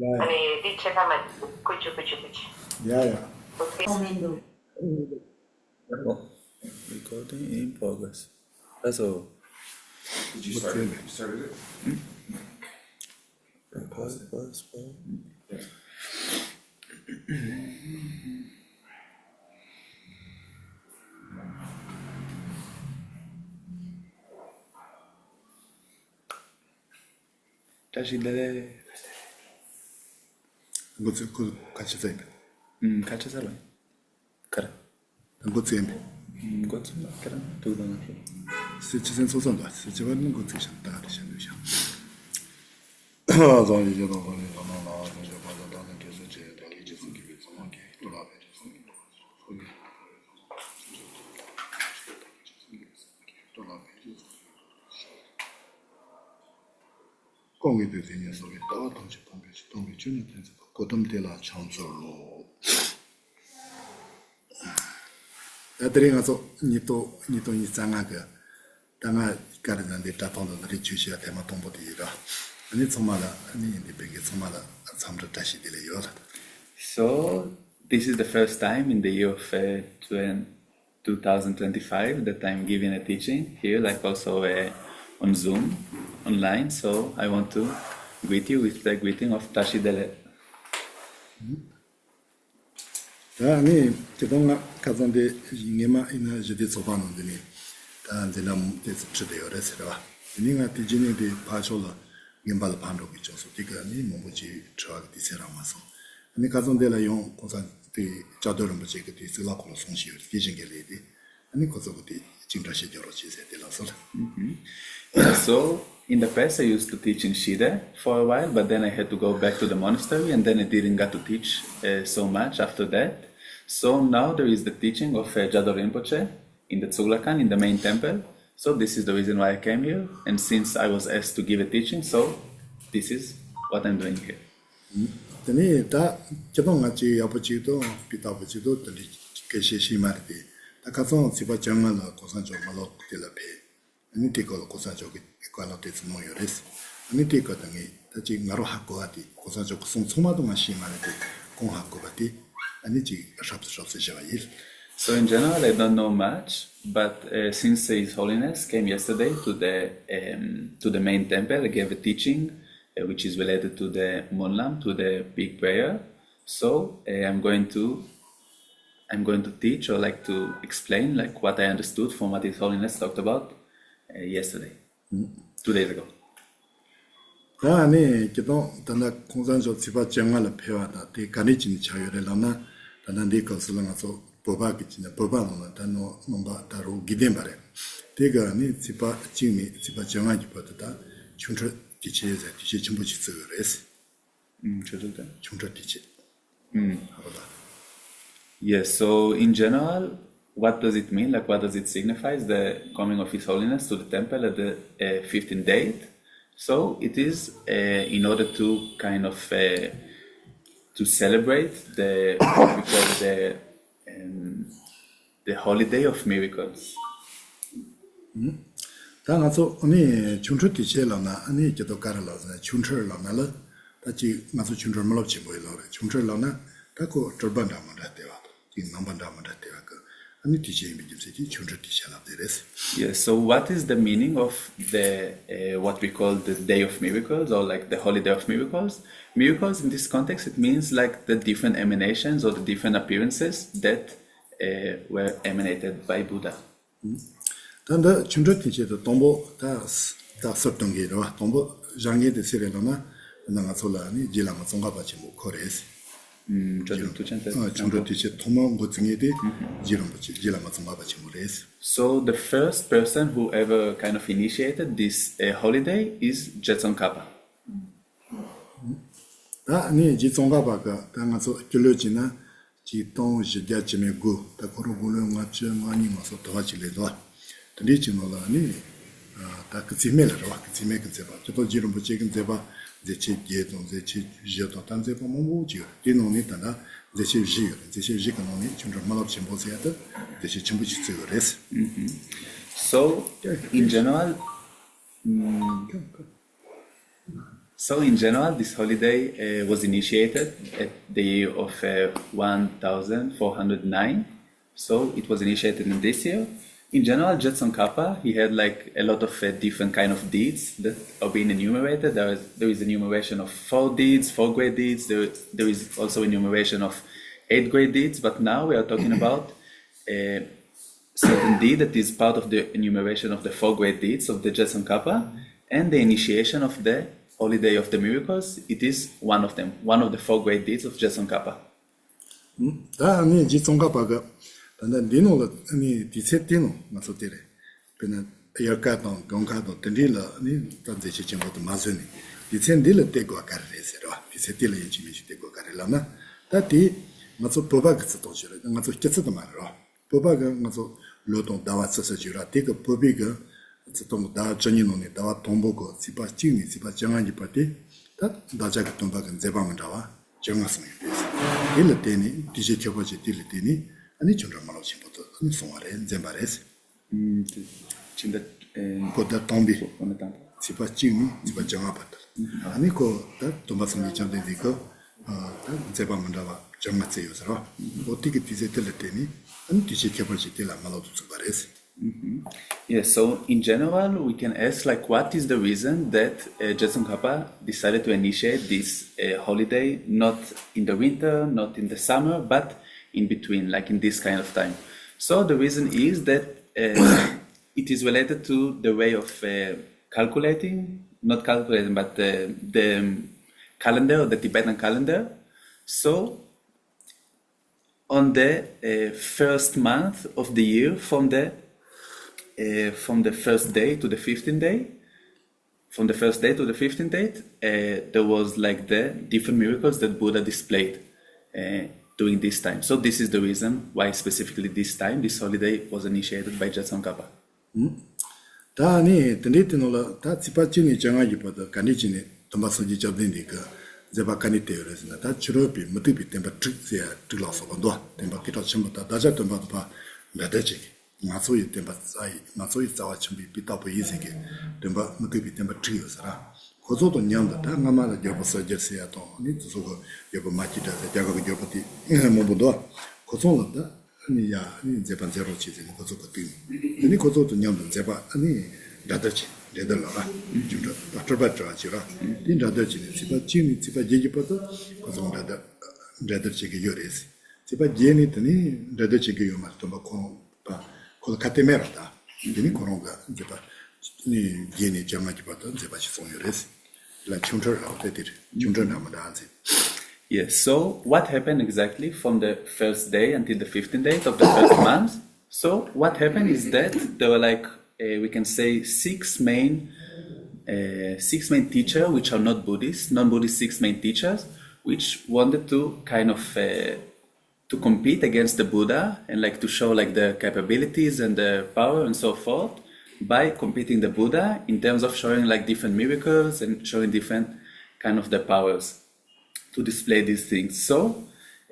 아니, 뒤쳐가면 그치. Yeah. 어떻게 Recording in progress. That's all. Did you start it? You started it? Pause. Yeah. 다시 내래. 그 같이 돼. 같이 살아. 그래. 그 잼. 그것도 그래. 두고는 해. 스치선 소선도 스치는 거 뜻이 다 되셔. 저 이제 너 거기 나나 저 받아다는 계속 제 달리 지금 기회 상황에 돌아가야 돼. 공기도 되는 소리 또 동시 동비 주는 데서 고덤대라 창조로 애들이 가서 니또 이상하게 당아 가르는데 다통도 주시야 대마 동보디라 아니 정말아 아니 이게 정말아 참도 다시 들려요. So this is the first time in the year of 2025 that I'm giving a teaching here, like also on Zoom, online. So I want to greet you with the greeting of Tashi Dele. 아니 제가 가전데 이게만 이나 저기 소반인데 다 제가 대해서 주대요래서 니가 디지니데 파쇼라 임발 판도고 있어서 이거 아니 뭐지 저하고 디세라마서 아니 가전데라 용 고산 그 자도를 뭐지 그 디슬라콜로 송시요 디진게레디 아니 거기서부터 진짜시 여러 지세 되라서 So in the past I used to teach in Shide for a while, but then I had to go back to the monastery, and then I didn't get to teach so much after that. So now there is the teaching of Jado Rinpoche in the Tsuglakan, in the main temple. So this is the reason why I came here, and since I was asked to give a teaching, so this is what I'm doing here. 근데 다 저번같이 아버지도 비타버지도 들이 계시 말이 다 가서 집에 정말로 고산적 말로 들려배 아니 되고 고산적 이거는 되지 뭐요레스 아니 되거든요 다지 나로 학고 하디 고산적 송소마도만 심하는데 공학고 같이 아니지 샵스 샤일. So in general, I don't know much, but since His Holiness came yesterday to the main temple, I gave a teaching which is related to the Monlam, to the big prayer. So I'm going to teach or like to explain like what I understood from what His Holiness talked about yesterday, 2 days ago. 아니 기도 단다 공산적 집아 정말로 배워다 대 가리진 자유래라나 단단데 거슬러서 법하기 진짜 법하는 단노 뭔가 다루 기대 말에 대가 아니 집아 지미 집아 정하기 보다 충철 디치에서 디치 전부 지서래스 저도다. 충철 디치 하고다. Yes, so in general, what does it mean? Like, what does it signify? The coming of His Holiness to the temple at the 15th date. So it is in order to kind of to celebrate what we call the holiday of miracles. 당아서 아니 충철 디치라나 아니 저도 가라라서 충철라나라 다지 맞아 충철 몰없지 뭐이러 충철라나 다고 절반다만 돼와 이 남반다만 돼와 아니 디치에 미집세지 충철 디치라 되레스. Yes, so what is the meaning of the what we call the Day of Miracles or like the Holiday of Miracles? Miracles in this context, it means like the different emanations or the different appearances that were emanated by Buddha. 단다 충철 디치도 동보 다 섭던 게로 동보 장게데 세레로나 나가 솔라니 지라마 송가바치 뭐 코레스. 충철 디치 토마 고증에데 지름바치 지라마 송가바치 모레스. So the first person who ever kind of initiated this holiday is Jetson Kappa. 아니 지송가바가 당가서 길러지나 지동 지대지메고 다 고르고는 맞지 많이 마서 도와질래도 리지노라니 다 그지메라고 그지메 그제바 저도 지름 붙이긴 제바 제치 예동 제치 지어도 단제바 뭐지 이놈이 다나 제치 지가노니 좀 말없이 보세요도 제치 전부 지어레스. So in general, So in general, this holiday was initiated at the year of 1409. So it was initiated in this year. In general, Jetson Kappa, he had like a lot of different kind of deeds that are being enumerated. There is enumeration of 4 deeds, 4 great deeds. There is also enumeration of 8 great deeds. But now we are talking about a certain deed that is part of the enumeration of the 4 great deeds of the Jetson Kappa, and the initiation of the Holiday of the Miracles. It is one of them, one of the 4 great deeds of Jetson Kappa. 아니 지송가바가 단단 리노라 아니 디세티노 나소테레 베나 열가동 공가도 든리라 아니 단제시 정보도 마즈니 디센딜레 테고 가르레세로 디세틸레 예지미시 테고 가르라나 다티 마소 포바가스 도시라 마소 께츠도 말로 포바가 마소 로동 다와스서 주라 테고 포비가 좀 다 전인노네 다와 동보고 시바 찌니 시바 정한지 파티 다 다자가 동바가 제방은다와 정하스네 일 때니 디제 켜버지 딜 때니 아니 좀더 말로 심부터 송아래 젠바레스 진짜 보다 동비 어느 당 시바 찌니 시바 정하바다 아니 거다 동바성이 잠되니까 다 제방은다와 정하세요서 어떻게 디제 딜 때니 아니 디제 켜버지 딜 말로 좀바레스. Yes, so in general, we can ask like, what is the reason that Jetson Kappa decided to initiate this holiday, not in the winter, not in the summer, but in between, like in this kind of time? So the reason is that it is related to the way of calculating, not calculating, but the calendar, the Tibetan calendar. So on the first month of the year, from the first day to the 15th day, from the first day to the 15th day, there was like the different miracles that Buddha displayed during this time. So this is the reason why specifically this time, this holiday was initiated by Jetson Kappa. 다니 든리티노라 다 지파치니 정하기보다 간이지니 돈바서지 잡는니까 제바 간이테요레스나 다 주로비 무티비 템바 트릭스야 들라서건도 템바 기타 첨부다 다자 돈바도 봐 나대지 마소이 템바 사이 마소이 자와 첨비 비타보 이세게 템바 무티비 템바 트리오스라 고조도 냠다 다 나마라 여버서 제세야도 니 저거 여버 마치다 자가고 여버티 뭐보도 고조는다 아니야 니 제반 제로 치지 고조도 띠 니 고조도 냠다 제바 아니 나다치 레들라가 좀 바트바트라지라 니 나다치니 지바 찌니 지바 제기부터 고조다다 레들치게 요레스 지바 제니더니 레들치게 요마 좀 그 카테메라다 이니 코롱가 제바 니 제니 장마지부터 제바 시송요레스 라 춘처라고 되들 춘처나마다지. Yes, so what happened exactly from the first day until the 15th day of the first month? So what happened is that there were like, we can say 6 main teachers, which are not Buddhists, non-Buddhist 6 main teachers, which wanted to kind of to compete against the Buddha and like to show like their capabilities and their power and so forth by competing the Buddha in terms of showing like different miracles and showing different kind of the powers to display these things. So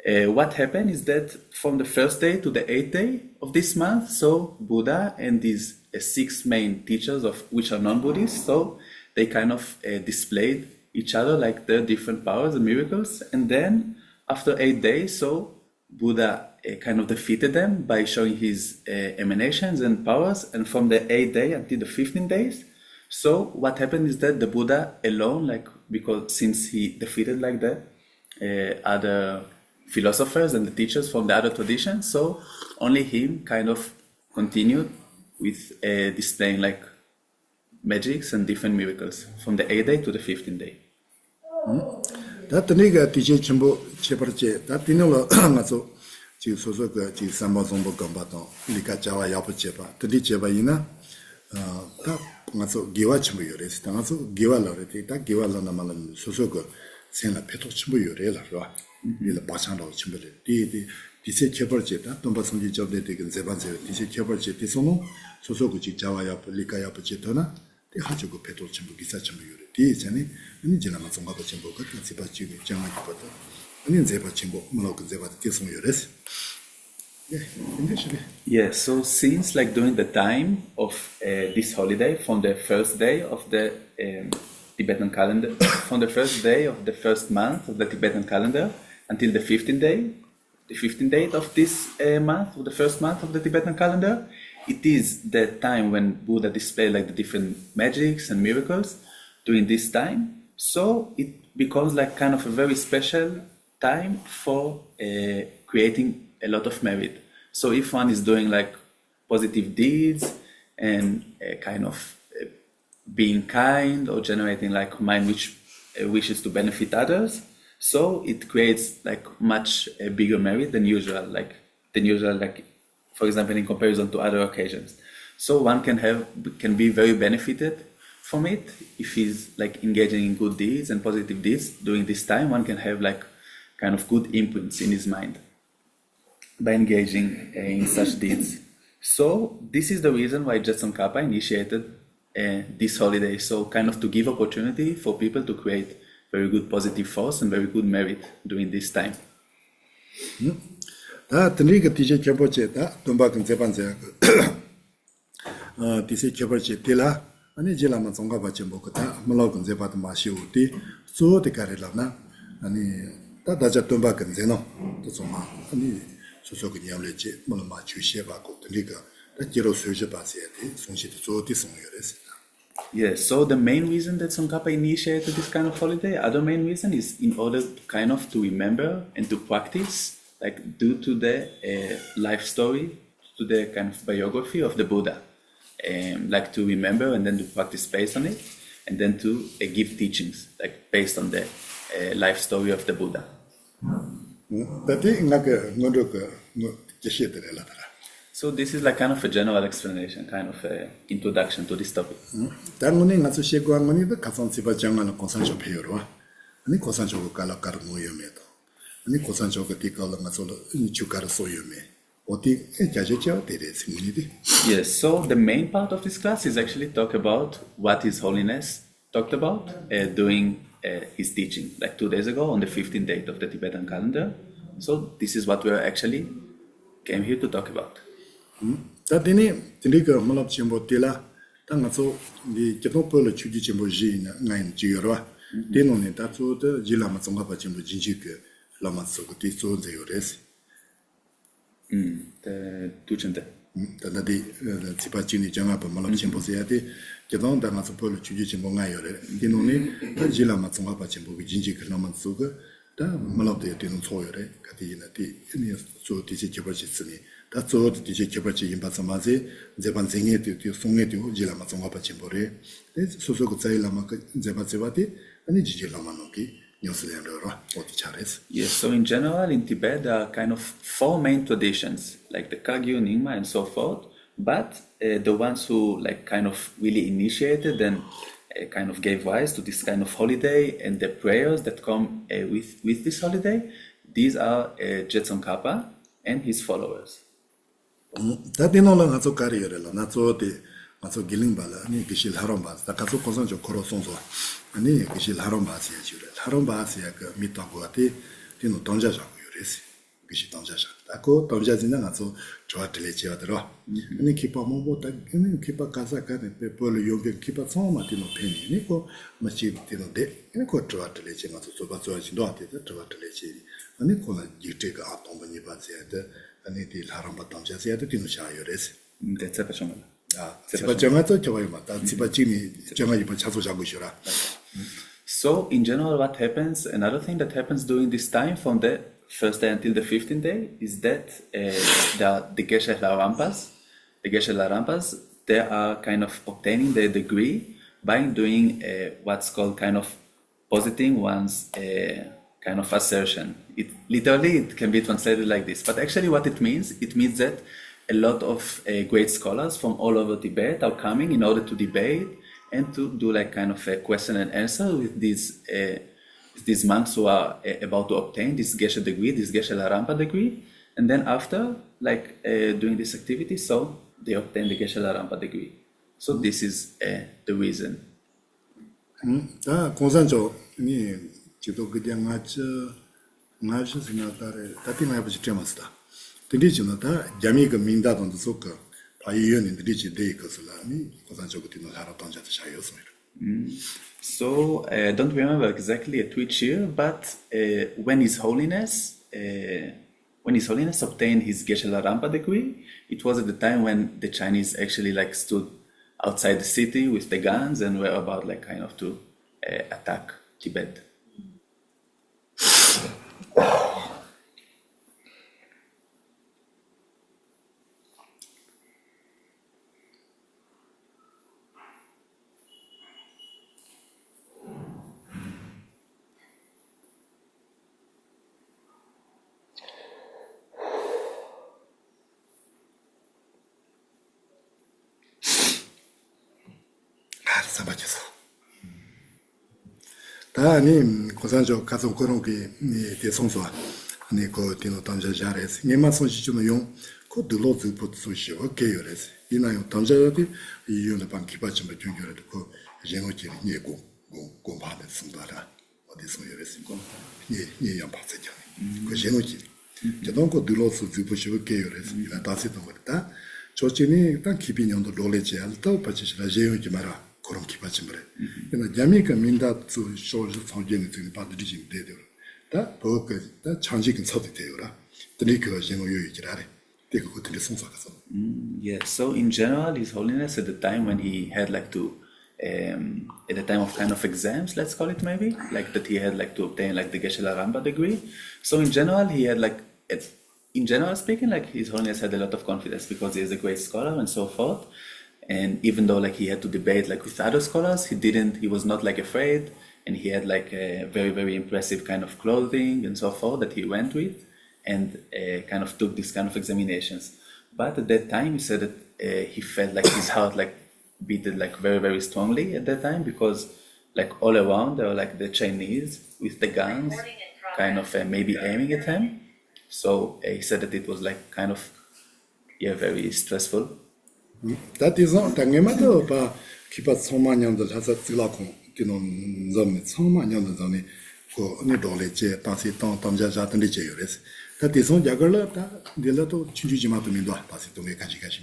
what happened is that from the first day to the 8th day of this month, so Buddha and these 6 main teachers of which are non-Buddhists, so they kind of displayed each other like their different powers and miracles. And then after 8 days, so Buddha kind of defeated them by showing his emanations and powers. And from the 8th day until the 15 days, so what happened is that the Buddha alone, like because since he defeated like the other philosophers and the teachers from the other traditions, so only him kind of continued with displaying like magics and different miracles from the 8th day to the 15th day. 다트니가 디제 첨부 제버제 다티노로 가서 지 소소가 지 삼바송보 감바도 리카 자와 야부제바 드디 제바이나 다 가서 기와 첨부 요레스 당가서 기와라레티 다 기와라나 말은 소소가 생라 페토 첨부 요레라로 이라 바창로 첨부레 디디 디세 제버제다 돈바송지 접대되긴 제반제 디세 제버제 디소노 소소가 지 자와 야부 리카 야부제도나 디 하주고 페토 첨부 기사 첨부 요레 디잖니 아니 지나만 송가도 첨부 같은 제바지 장하기보다 아니 제바 첨부 뭐라고 제바 계속 요레스. Yeah, so since like during the time of this holiday, from the first day of the Tibetan calendar, from the first day of the first month of the Tibetan calendar until the 15th day. The 15th day of this month, of the first month of the Tibetan calendar, it is the time when Buddha displayed like the different magics and miracles during this time. So it becomes like kind of a very special time for creating a lot of merit. So if one is doing like positive deeds and kind of being kind or generating like mind which wishes to benefit others, so it creates like much bigger merit than usual, like for example in comparison to other occasions. So one can be very benefited from it if he's like engaging in good deeds and positive deeds during this time. One can have like kind of good imprints in his mind by engaging in such deeds. So this is the reason why Tsongkhapa initiated this holiday, so kind of to give opportunity for people to create very good positive force and very good merit during this time. 다 드니가 디제 켜보체다 돈바근 제반제 디세 켜보체 딜라 아니 제라마 종가바 쳔보고다 몰로근 제바도 마시우디 소데 가레라나 아니 다다자 돈바근 제노 또좀마 아니 소소그 냠레체 몰마 주시바고 드니가 다지로 수제바세데 송시도 조디 송여레스. Yes, so the main reason that Tsongkhapa initiated this kind of holiday, other main reason is in order to kind of to remember and to practice, like due to the life story, to the kind of biography of the Buddha, like to remember and then to practice based on it, and then to give teachings, like based on the life story of the Buddha. So this is like kind of a general explanation, kind of an introduction to this topic. 당문에 가서 시고한거니도 가산지바 장만의 고산조 배우로 아니 고산조 갈라가르 모여메도 아니 고산조 티컬을 가서 주가르 소여메 어디 자제자 되레스 문이디. Yes, so the main part of this class is actually talk about what His Holiness talked about during his teaching, like 2 days ago on the 15th date of the Tibetan calendar. So this is what we actually came here to talk about. 다디니 드리가 몰랍 쳔보 딜라 당가서 이 제동벌 추지 쳔보 지나 나인 지여와 데노네 다초도 지라마 종가바 쳔보 진지게 라마서고 디소제 요레스 두천데 다다디 지바치니 장아바 몰랍 쳔보세야디 제동 당가서 벌 추지 쳔보 나요레 데노네 지라마 종가바 쳔보 진지게 라마서고 다 몰랍데 데노 초요레 가디나디 이니 소 디지 제바치스니 다 저도 디제 개발지 임바사마제 제반생에 띠 송에 띠 지라마 종가바 쳔보레 소소고 자일라마 제바제바디 아니 지질라마노기 뉴스랜드로 어디 차레스. Yes, so in general in Tibet there are kind of 4 main traditions, like the Kagyu, Nyingma and so forth, but the ones who like kind of really initiated and kind of gave rise to this kind of holiday and the prayers that come with this holiday, these are Tsongkhapa and his followers. 다디노랑 가서 가리여레라 나초데 가서 길링발라 아니 Geshe Lharampa 다 가서 고선조 코로송소 아니 Geshe Lharampa 지야주레 Lharampa 그 미타고아티 디노 동자자고 요레스 Geshe 동자자 다고 동자진나 가서 좋아들레 지어들어 아니 키파모보다 아니 키파 가사카네 페폴 요게 키파 소마티노 페니니고 마치티노데 아니 코 좋아들레 지마서 소바소아진도 아테 좋아들레 지 아니 코나 지테가 아톰바니 바세데 아니 Lharampa 동자세야도 디노 샤요레스 That's a 지바정아도 저거이마다 지바진이 정아이번 차소자고 있어라. So in general what happens, another thing that happens during this time from the first day until the 15th day is that the Geshe Lharampas, they are kind of obtaining the degree by doing what's called kind of positing one's kind of assertion. It can be translated like this, but actually what it means that a lot of great scholars from all over Tibet are coming in order to debate and to do like kind of a question and answer with these monks who are about to obtain this Geshe degree, this Geshe Lharampa degree, and then after like doing this activity, so they obtain the Geshe Lharampa degree. So this is the reason. 다 공산조 니 지도 그냥 맞아 생각하래 다티나 아버지 때문이다. 드리지나다 자미가 민다던도 속가 바이연이 드리지 데이커슬라니 공산조가 되는 하라 동자도 샤요스미라. So I don't remember exactly at which year, but when His Holiness obtained his Geshe Lharampa degree, it was at the time when the Chinese actually like stood outside the city with the guns and were about like kind of to attack Tibet. 사바쳐서 다니 고산조 가서 그런 게 대성소 아니 그 디노 단자 잘해서 내가 손시 좀 용그 들로즈 붙소시 오케이요레스 이나요 단자한테 이유는 방 기바쯤에 중요해도 그 제노지 예고 공부하는 순간이라 어디서 이랬을 거 예 양파세죠 그 제노지 저도 그 들로즈 붙소시 오케이요레스 이나 다시도 그랬다 조치니 딱 기빈용도 놀래지 않다 받치시라 제용이 말아 그런 기바쯤에 그러나 자미가 민다츠 쇼즈 성전에 지금 받으리지 되더라 다 버거지 다 장식은 서도 되더라 드리그 제모 요이지라래 되고 그들이 송사가서 Yeah, so in general, His Holiness at the time when he had like to, at the time of kind of exams, let's call it maybe, like that he had like to obtain like the Geshe Lharampa degree. So in general, he had like, in general speaking, like His Holiness had a lot of confidence because he is a great scholar and so forth. And even though like he had to debate like with other scholars, he was not like afraid, and he had like a very, very impressive kind of clothing and so forth that he went with, and kind of took this kind of examinations. But at that time, he said that he felt like his heart like beated like very, very strongly at that time because like all around there were like the Chinese with the guns, kind of maybe aiming at him. So he said that it was like kind of very stressful. That is not Tangemato, but keep us so many on the Lhasa Tilakon, Zom, so many on the Zoni, for Nidole, Tansi, Tamja, and the Jayres. That is on Jagala, the little Chujima to Mindoa, Tansi to make Kashikashi.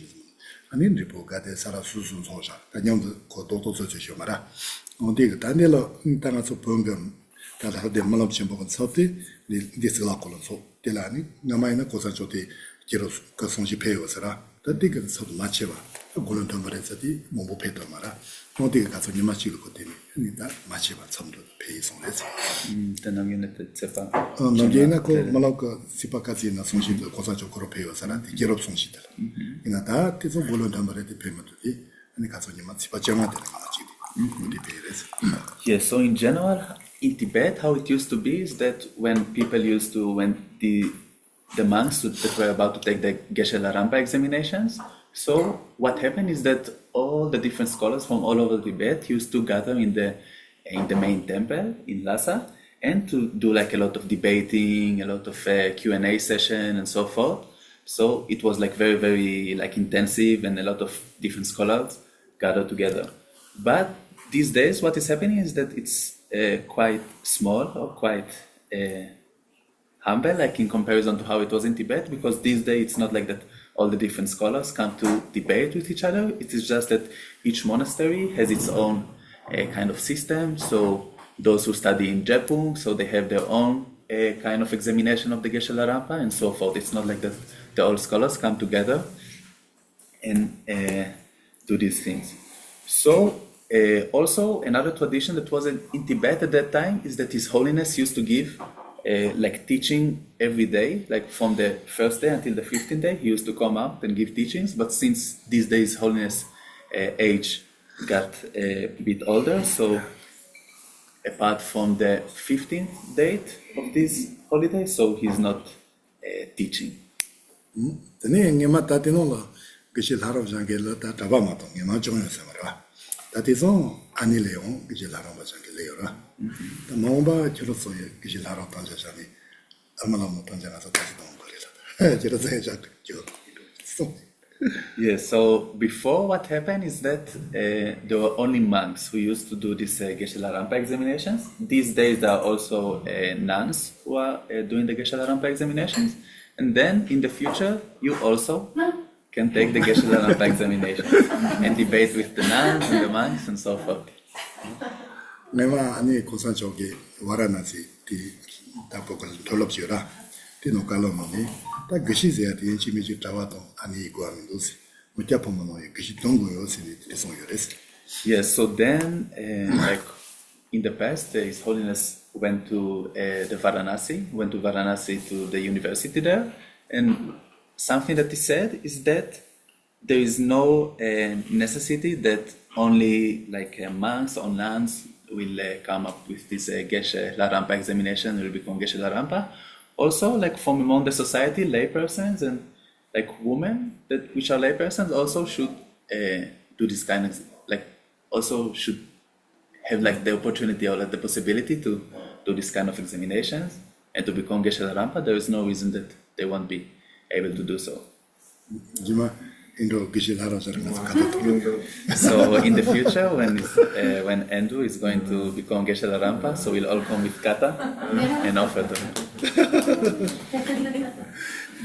And in the book at the Sarasusun Soja, and young Koto Shomara. On the Daniela Intanaso Pungam, that had the Malab Chimbo and Soti, this Lacolon, so Delani, Namina Cosachote, Kiros Kasonji Payosara. That they can sort of Macheva, a Golden Varezati, Mombo Petomara, no dig as on your Machigo Cotini, and that Macheva Samdrup pays on it. Then I'm going to Tsepa. Nogena, Malaka, Sipakazina, Sonshi, the Cosacho Coropeo, the Gerop Sonshita. In a that is a Golden Vareti payment to thee, and the Casonima Sipajama Machi. Yes, so in general, in Tibet, how it used to be is that when people the monks that were about to take the Geshe Lharampa examinations. So what happened is that all the different scholars from all over Tibet used to gather in the main temple in Lhasa and to do like a lot of debating, a lot of Q&A session and so forth. So it was like very, very like intensive and a lot of different scholars gathered together. But these days what is happening is that it's quite small or quite humble, like in comparison to how it was in Tibet, because these days it's not like that all the different scholars come to debate with each other. It is just that each monastery has its own kind of system. So those who study in Jepung, so they have their own kind of examination of the Geshe Lharampa and so forth. It's not like that the all scholars come together and do these things. So also another tradition that was in Tibet at that time is that His Holiness used to give like teaching every day, like from the first day until the 15th day, he used to come up and give teachings. But since these days Holiness age got a bit older, so apart from the 15th date of this holiday, so he's not teaching. That is all Anileon, Geshe Lharampa Tsering Samdrup. The Mamba Chiroso, Geshe Lharampa Tsering Samdrup. Yes, so before what happened is that there were only monks who used to do these Geshe Lharampa examinations. These days there are also nuns who are doing the Geshe Lharampa examinations. And then in the future, you also can take the Geshe Lharampa examinations and debate with the nuns and the monks and so forth. 내가 아니 고산 저기 와라나시 디 답고를 돌럽지라 디노 칼로노니 다 그시제야 디 인치미지 타와도 아니 이거 하면도시 무자 보면은 그시 동고요시 디송요레스. Yes, so then, like in the past, His Holiness went to the Varanasi, went to Varanasi to the university there, and something that he said is that there is no necessity that only like monks or nuns will come up with this Geshe Lharampa examination, will become Geshe Lharampa. Also, like from among the society, laypersons and like women that which are laypersons also should do this kind of like also should have like the opportunity or like the possibility to do this kind of examinations and to become Geshe Lharampa. There is no reason that they won't be able to do so. Jima Indo Geshe Lharampa. So in the future, when Andrew is going to become Geshe Lharampa, so we'll all come with kata and offer to him.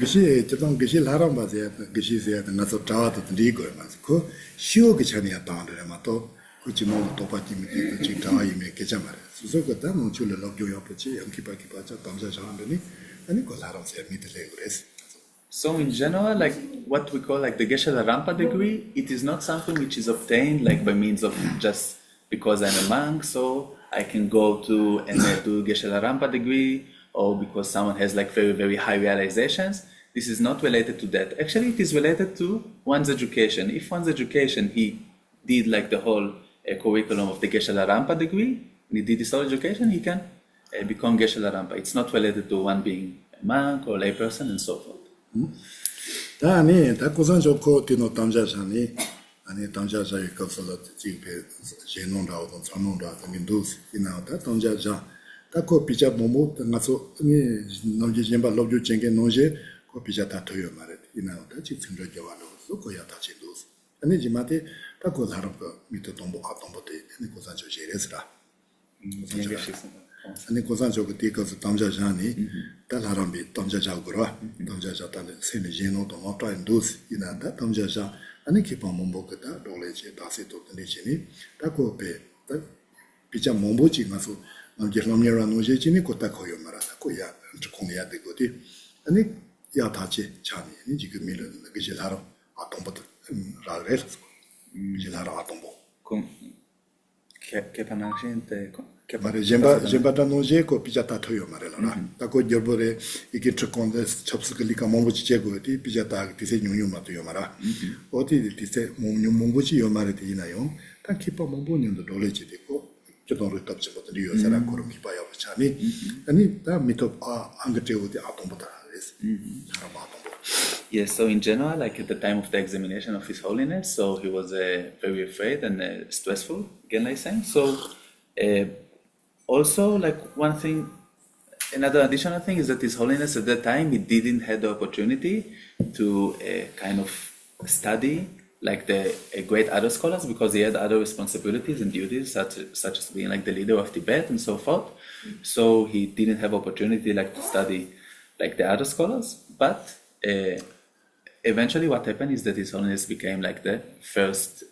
Geshe Jataka Geshe Lharampa Geshe Zaya Naso Tawata Ligo Masko Shio Gechania Tanda Mato Kuchimo Topati Chitawa Yime Kechamare. Suzokata Munchula Logyo Yapachi and Kipakipacha Tamsa Shandani and Nicolaram said meet the Legres. So in general, like what we call like the Geshe Lharampa degree, it is not something which is obtained like by means of just because I'm a monk, so I can go to and do Geshe Lharampa degree, or because someone has like very, very high realizations. This is not related to that. Actually, it is related to one's education. If one's education, he did like the whole curriculum of the Geshe Lharampa degree, and he did his whole education, he can become Geshe Lharampa. It's not related to one being a monk or layperson and so forth. 아니 다 고산 좋고 디노 담자샤니 아니 담자샤의 것을 지금 제논다고 전논다 민도스 이나다 담자샤 다코 비자 모모 나서 니 넘지 젬바 로주 젬게 노제 코 비자 다 토요 말에 이나다 지금 생각해와로 소코야 다 진도스 아니 지마테 다코 사람거 미토 동보 아동보데 니 고산 조제레스라 아니 고산 저거 디거스 담자샤니 달하람비 담자자고라 담자자다는 세네 제노도 어떠인도스 이나다 담자자 아니 기본 몸보다 돌레제 다세도 되지니 다고베 비자 몸보지 가서 남제롬녀라 노제지니 고타 거요 말하다 고야 공해야 되거디 아니 야다지 자니 니 지금 밀는 그게 사람 아동보다 라레스 이제 사람 아동보 che panangente che pare jemba noje ko pijata toyo marela ta ko jorbore iki trokonde chapsukali ka mombuchi chego ti pijata tise nyunyu mato yo mara oti tise mombuchi yo mare ti inayo ta kipa mombonyo do doleji de ko jodon ro tapche boto riyo sara ko kipa yo chani ani ta mito angate oti atombota is Yes, so in general, like at the time of the examination of His Holiness, so he was very afraid and stressful, again like saying. So also like one thing, another additional thing is that His Holiness at that time, he didn't have the opportunity to kind of study like the great other scholars because he had other responsibilities and duties such as being like the leader of Tibet and so forth. So he didn't have opportunity like to study like the other scholars, but eventually what happened is that His Holiness became like the first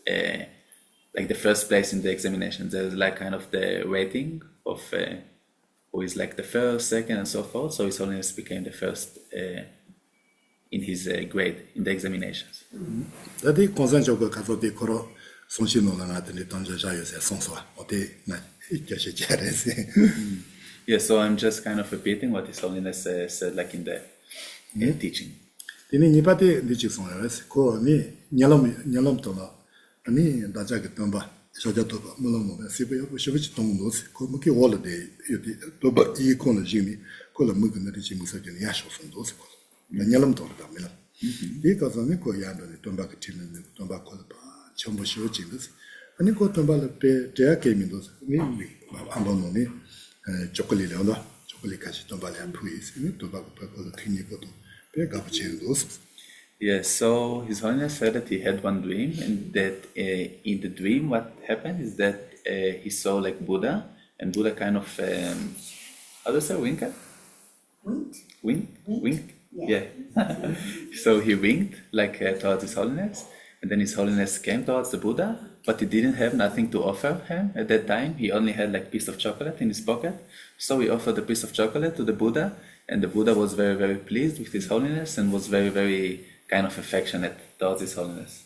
place in the examinations. There's like kind of the rating of who is like the first, second, and so forth. So His Holiness became the first in his grade in the examinations. Dadi konsan jogo kazote koro sonshi no na tene tanja jayo se sonso ote na ikashe jarese. Yeah, so I'm just kind of repeating what His Holiness said like in the teaching. Dini nipate dichik sonyares ko ni nyalam to na ani daja ke tamba soja to ba mulo no sibe yo shibichi tongdo ko muki wala de yoti to ba I ko na jini ko la mugi na dichi musa ke ya sho fondo ko na nyalam to da mila di ka so ni ko ya do ni tomba ke tin ni tomba ko ba chombo sho jindos ani ko tomba le pe te ke mi do ni ambono ni chokoli le ona chokoli ka chi tomba le apui ni tomba ko ko tini ko to. Yes, so His Holiness said that he had one dream, and that in the dream, what happened is that he saw like Buddha, and Buddha kind of, how do you say, winked? Winked? Yeah. So he winked like towards His Holiness, and then His Holiness came towards the Buddha, but he didn't have nothing to offer him at that time. He only had like a piece of chocolate in his pocket. So he offered a piece of chocolate to the Buddha, and the Buddha was very, very pleased with His Holiness and was very, very kind of affectionate towards His Holiness.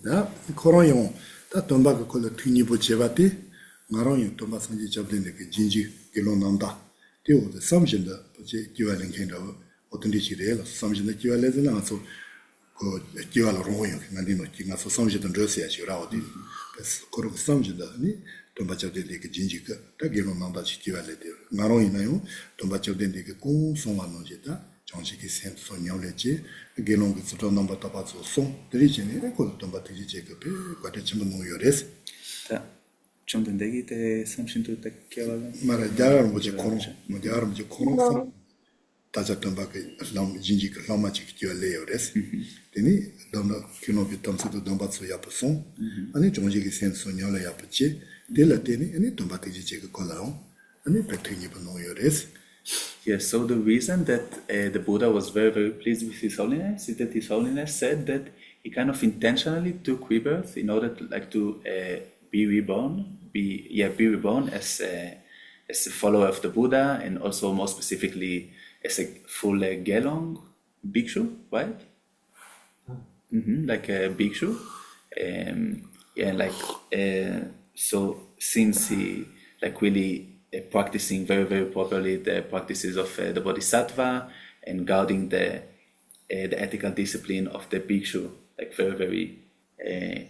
다 코로용 다 돈바가 콜 튀니부 제바티 나랑이 돈바 성지 잡는데 그 진지 길로 남다. 되어도 삼신다. 이제 기와는 ken다. 어떤 데지래요. 삼신다 기와래서 나서 그 기와로 로요. 난디노 기가서 삼신던 저스야 지라오디. 그래서 그렇게 삼신다니 돈바 잡는데 그 진지가 다 길로 남다 기와래대. 나랑이나요. 돈바 잡는데 그 공송만노제다. 정식이 센서 녀래지 게롱그 스토 넘버 타바서 송 드리지네 그 돈바 되지 제급에 과대 좀 놓여레스 자, 좀 된대기 때 삼신도 때 깨발라. 말아 자람 뭐지 코롱 뭐 자람 뭐지 코롱 다자 돈바게 람 진지 그 람마지 기어레요레스 되니 돈도 키노비 탐스도 돈바서 야프송 아니 정식이 센서 녀래 야프지 될라테니 아니 돈바 되지 제급 콜라오 아니 백테니 놓여레스. Yes, so the reason that the Buddha was very, very pleased with His Holiness is that His Holiness said that he kind of intentionally took rebirth in order to be reborn, be reborn as a follower of the Buddha, and also more specifically as a full Gelong bhikshu, right? Like a bhikshu, so since he like really practicing very, very properly the practices of the Bodhisattva and guarding the ethical discipline of the bhikshu, like very, very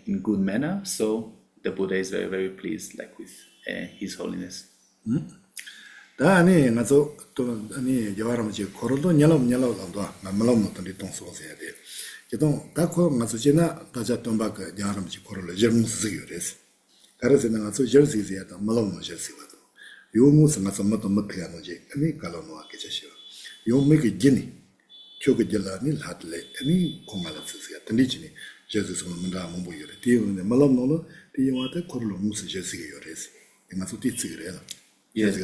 in good manner. So the Buddha is very, very pleased, like with His Holiness. 다 아니 나서 또 아니 여와람지 코로도 냐람도 나말람 노던리 동소서야 돼. 그동 다코 나서 지나 다자 돈바가 여와람지 코로를 점스기요레스. 그래서 나서 절시지야다 말람 노셔시거든. 요무스 나서 뭐도 못해야노지. 아니 갈로노아 계셔. 요메게 지니 초게절라니 하틀레 아니 고말스야. 던디지니 제스스 문다 몸보요레. 디오네 말람 노노 디요한테 코로로 무스 제스기요레스. 나서 티츠그래요. Yes.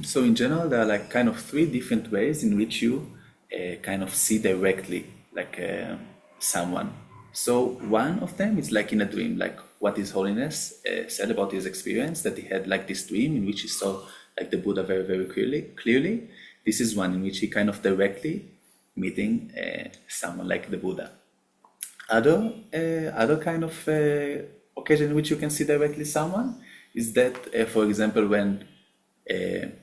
So in general, there are like kind of three different ways in which you kind of see directly like someone. So one of them is like in a dream, like what His Holiness said about his experience, that he had like this dream in which he saw like the Buddha very, very clearly. This is one in which he kind of directly meeting someone like the Buddha. Other kind of occasion in which you can see directly someone is that, for example, when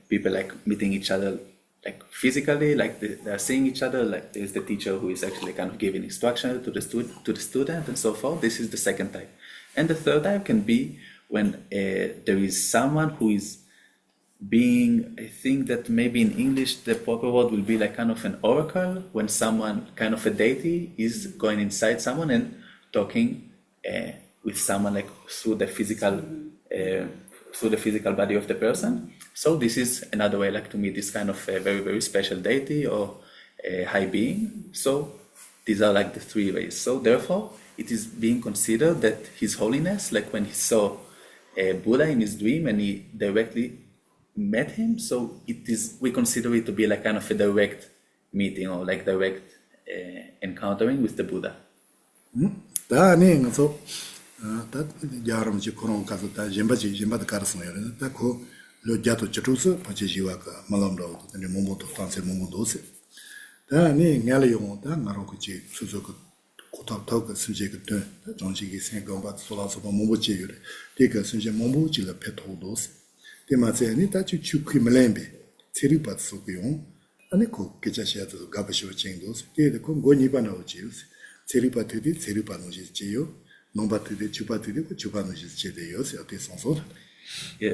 people like meeting each other like physically, like they are seeing each other, like there's the teacher who is actually kind of giving instruction to the student and so forth. This is the second type. And the third type can be when there is someone who is being, I think that maybe in English the proper word will be like kind of an oracle, when someone, kind of a deity, is going inside someone and talking with someone like through the physical body of the person. So this is another way like to meet this kind of very, very special deity or high being. So these are like the three ways. So therefore it is being considered that His Holiness, like when he saw Buddha in his dream and he directly met him, so we consider it to be like kind of a direct meeting or like direct encountering with the Buddha. 다 야람지 코롱 가서 다 젬바다 가르스노요. 다코 로자토 쯧투스 파치지와가 말람도 근데 몸모도 탄세 몸모도세. 다니 냐려용 다 나로그지 수수그 고탑타그 수제그 때 정식이 생각과 소라서 몸모지요래. 되게 수제 몸모지를 페토도스. 대마세니 다치 추퀴멜렘베 체리바스고요. 아니 고 계자시아도 가버시오 쟁도스. 되게 고 고니바나오지스. 체리바테디 체리바노지지요. Yeah,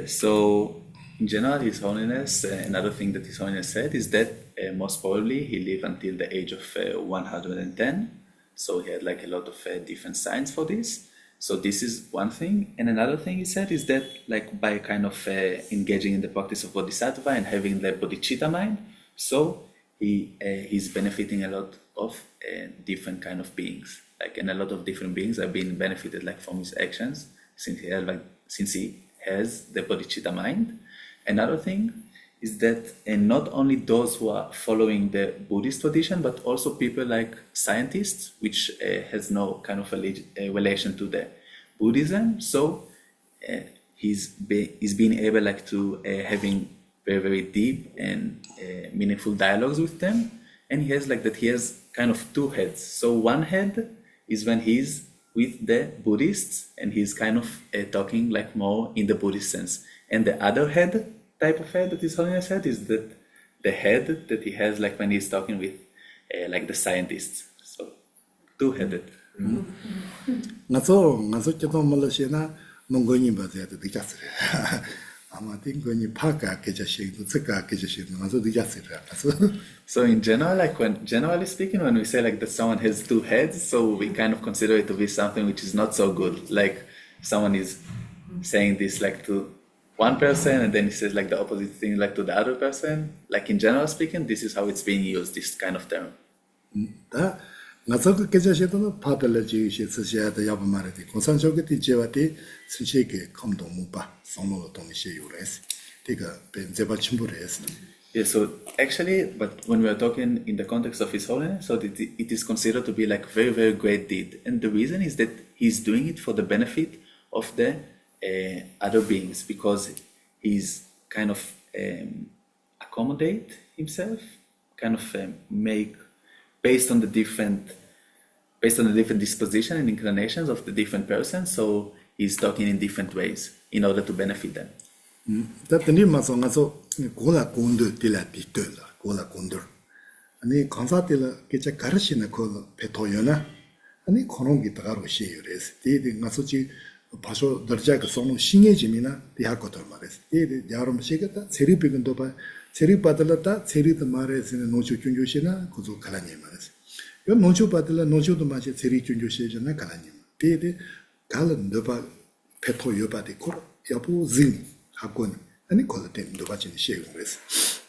so in general, His Holiness, another thing that His Holiness said is that most probably he lived until the age of 110. So he had like a lot of different signs for this. So this is one thing. And another thing he said is that like by kind of engaging in the practice of Bodhisattva and having the bodhicitta mind, so he's benefiting a lot of different kind of beings. Like, and a lot of different beings are being benefited like from his actions since he has the bodhicitta mind. Another thing is that not only those who are following the Buddhist tradition, but also people like scientists, which has no kind of a relation to the Buddhism. So he's being able like to having very, very deep and meaningful dialogues with them. And he has kind of two heads. So one head is when he's with the Buddhists and he's kind of talking like more in the Buddhist sense. And the other type of head that His Holiness had is that the head that he has like when he's talking with like the scientists. So two-headed. 나서 계속 몰라시나 몽고니 바제 되겠어. 아마 띵고니 파가 계자시고 tsaka 계자시고 나서 되겠어. So in general, generally speaking, when we say like that someone has two heads, so we kind of consider it to be something which is not so good. Like someone is saying this like to one person and then he says like the opposite thing like to the other person. Like in general speaking, this is how it's being used, this kind of term. 다 나서 계자시도 파들지 시스시야다 야바마르디 고산적이 제와티 스시게 감동 못봐 성노로 동시에 요레스 내가 벤제바 침부레스. Yeah, so actually, but when we are talking in the context of His Holiness, so it is considered to be like very, very great deed. And the reason is that he's doing it for the benefit of the other beings, because he's kind of accommodate himself, kind of make based on the different disposition and inclinations of the different persons. So he's talking in different ways in order to benefit them. 다더니 마성가서 고라 곤도 딜라 비토라 고라 곤도 아니 간사들 게자 가르시는 그 베토요나 아니 코롱기 다가로 시요레스 디디 나서지 바소 더자가 소노 싱해짐이나 디하고도 말레스 디디 야롬 시가다 세리비근도 바 세리바들다 세리도 말레스는 노조 준조시나 고조 칼라니 말레스 요 노조 바들라 노조도 마치 세리 준조시잖아 칼라니 디디 갈은도 바 베토요 바디 코로 야부 진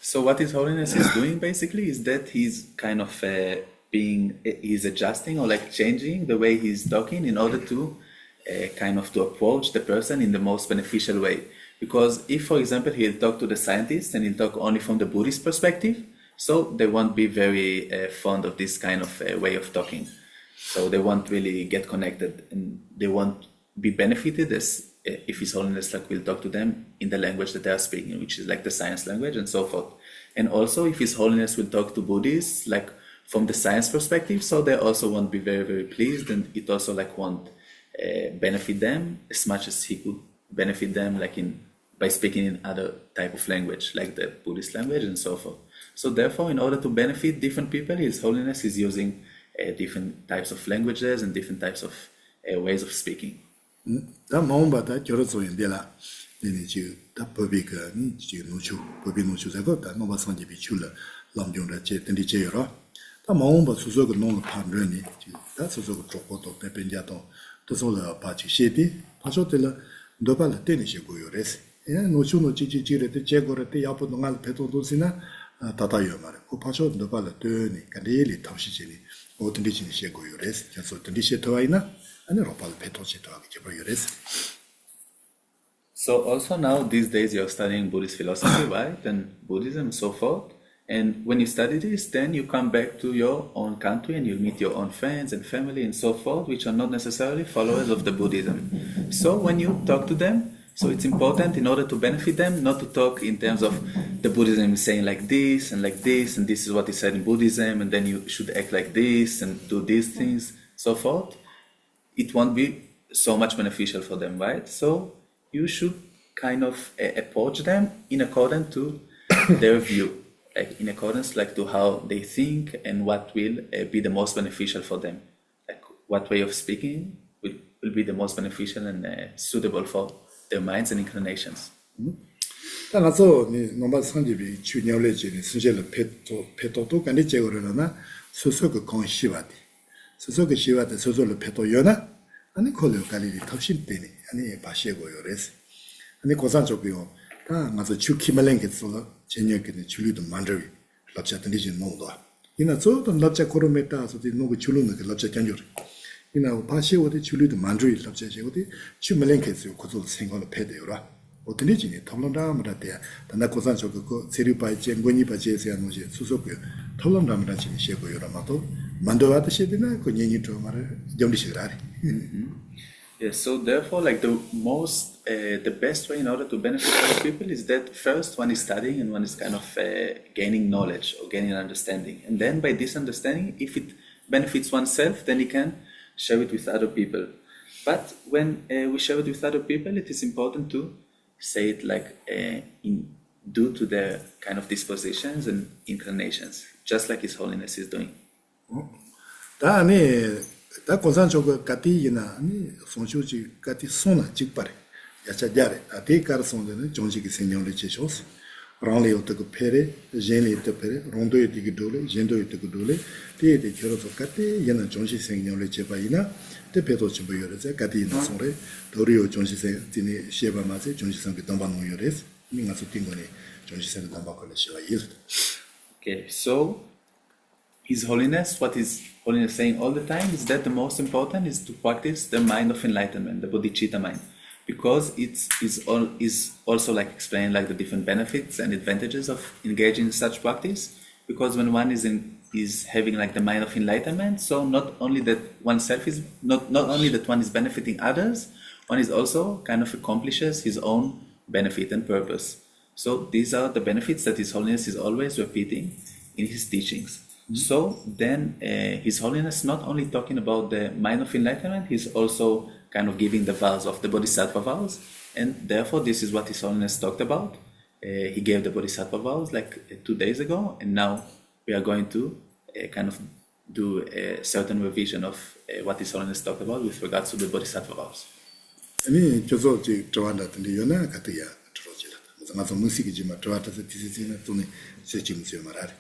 So what His Holiness is doing basically is that he's kind of he's adjusting or like changing the way he's talking in order to kind of to approach the person in the most beneficial way. Because if, for example, he'll talk to the scientists and he'll talk only from the Buddhist perspective, so they won't be very fond of this kind of way of talking. So they won't really get connected and they won't be benefited as if His Holiness like will talk to them in the language that they are speaking, which is like the science language and so forth. And also if His Holiness will talk to Buddhists like from the science perspective, so they also won't be very, very pleased, and it also like won't benefit them as much as he could benefit them like by speaking in other type of language, like the Buddhist language and so forth. So therefore, in order to benefit different people, His Holiness is using different types of languages and different types of ways of speaking. 다 마음바다 결혼소인데라 내지 다 법이가 니 노초 법이 노초자고 다 노바선지 비출라 람종라 제든지 제여라 다 마음바 수소가 농을 판르니 다 수소가 조고도 대변자도 도sol라 바치 시디 파소텔라 도발라 때니시 고요레스 예 노초노 지지지레데 제고레데 야보동알 배도도시나 다다요 말 고파쇼 도발라 때니 간데리 탑시지니 오든디치니 시고요레스 그래서 든디시 도와이나 So also now these days you're studying Buddhist philosophy, right? And Buddhism and so forth. And when you study this, then you come back to your own country and you meet your own friends and family and so forth, which are not necessarily followers of the Buddhism. So when you talk to them, so it's important in order to benefit them not to talk in terms of the Buddhism is saying like this and this is what is said in Buddhism, and then you should act like this and do these things, so forth. It won't be so much beneficial for them, right? So you should kind of approach them in accordance to their view, like in accordance like to how they think and what will be the most beneficial for them. Like what way of speaking will be the most beneficial and suitable for their minds and inclinations. 따라서 nomba 상집이 주냐올레지니 순절을 페토도 간이 제거르나 소소그 kon시와디 소소그 시와데 소소를 페토요나 아니 콜로 갈리리 탑신 때니 아니 바시고요레스 아니 고산적이요 다 가서 주키말랭게서 제녀께는 줄리도 만들이 랍자든지 노도 이나 저도 랍자 코로메타서도 노고 줄루는 그 랍자 견ጆ 이나 바시고데 줄리도 만들이 랍자제고데 주말랭게서 고소 생각을 패대요라 어떤지 털런다므라데 단나 고산적고 그 세리바이 쟁고니 바제세야 노지 수속고 털런다므라 지니 시고요라마도 만도와듯이나 그 얘기 좀 말을 정리시라리. Yes, so therefore, like the best way in order to benefit other people is that first one is studying and one is kind of gaining knowledge or gaining understanding. And then by this understanding, if it benefits oneself, then he can share it with other people. But when we share it with other people, it is important to say it like due to their kind of dispositions and inclinations, just like His Holiness is doing. 다 고산초가 가티이나 아니 손쇼지 가티 손아 직바래 야차자래 아티 카르손데는 정식이 생명을 제쇼스 랑레 어떻게 페레 제네 어떻게 론도에 되게 돌레 젠도에 되게 돌레 티에데 겨로서 가티 얘는 정식 생명을 제바이나 대표도 좀 보여서 가티이나 손레 도리오 정식 생진이 시에바마세 정식 생기 담바노 요레스 민가서 띵거니 정식 생기 담바콜레 시와 일 Okay, so His Holiness, what His Holiness saying all the time is that the most important is to practice the mind of enlightenment, the bodhicitta mind, because it is also like explaining like the different benefits and advantages of engaging in such practice. Because when one is having like the mind of enlightenment, so not only that oneself is not only that one is benefiting others, one is also kind of accomplishes his own benefit and purpose. So these are the benefits that His Holiness is always repeating in his teachings. So then His Holiness not only talking about the mind of enlightenment, he's also kind of giving the vows of the Bodhisattva vows, and therefore this is what His Holiness talked about. He gave the Bodhisattva vows like 2 days ago, and now we are going to kind of do a certain revision of what His Holiness talked about with regards to the Bodhisattva vows. 아니 저서 저한테 요나 같이야 들어지라 맞아 무식이지만 저한테 디시지나 돈이 세침스 말하래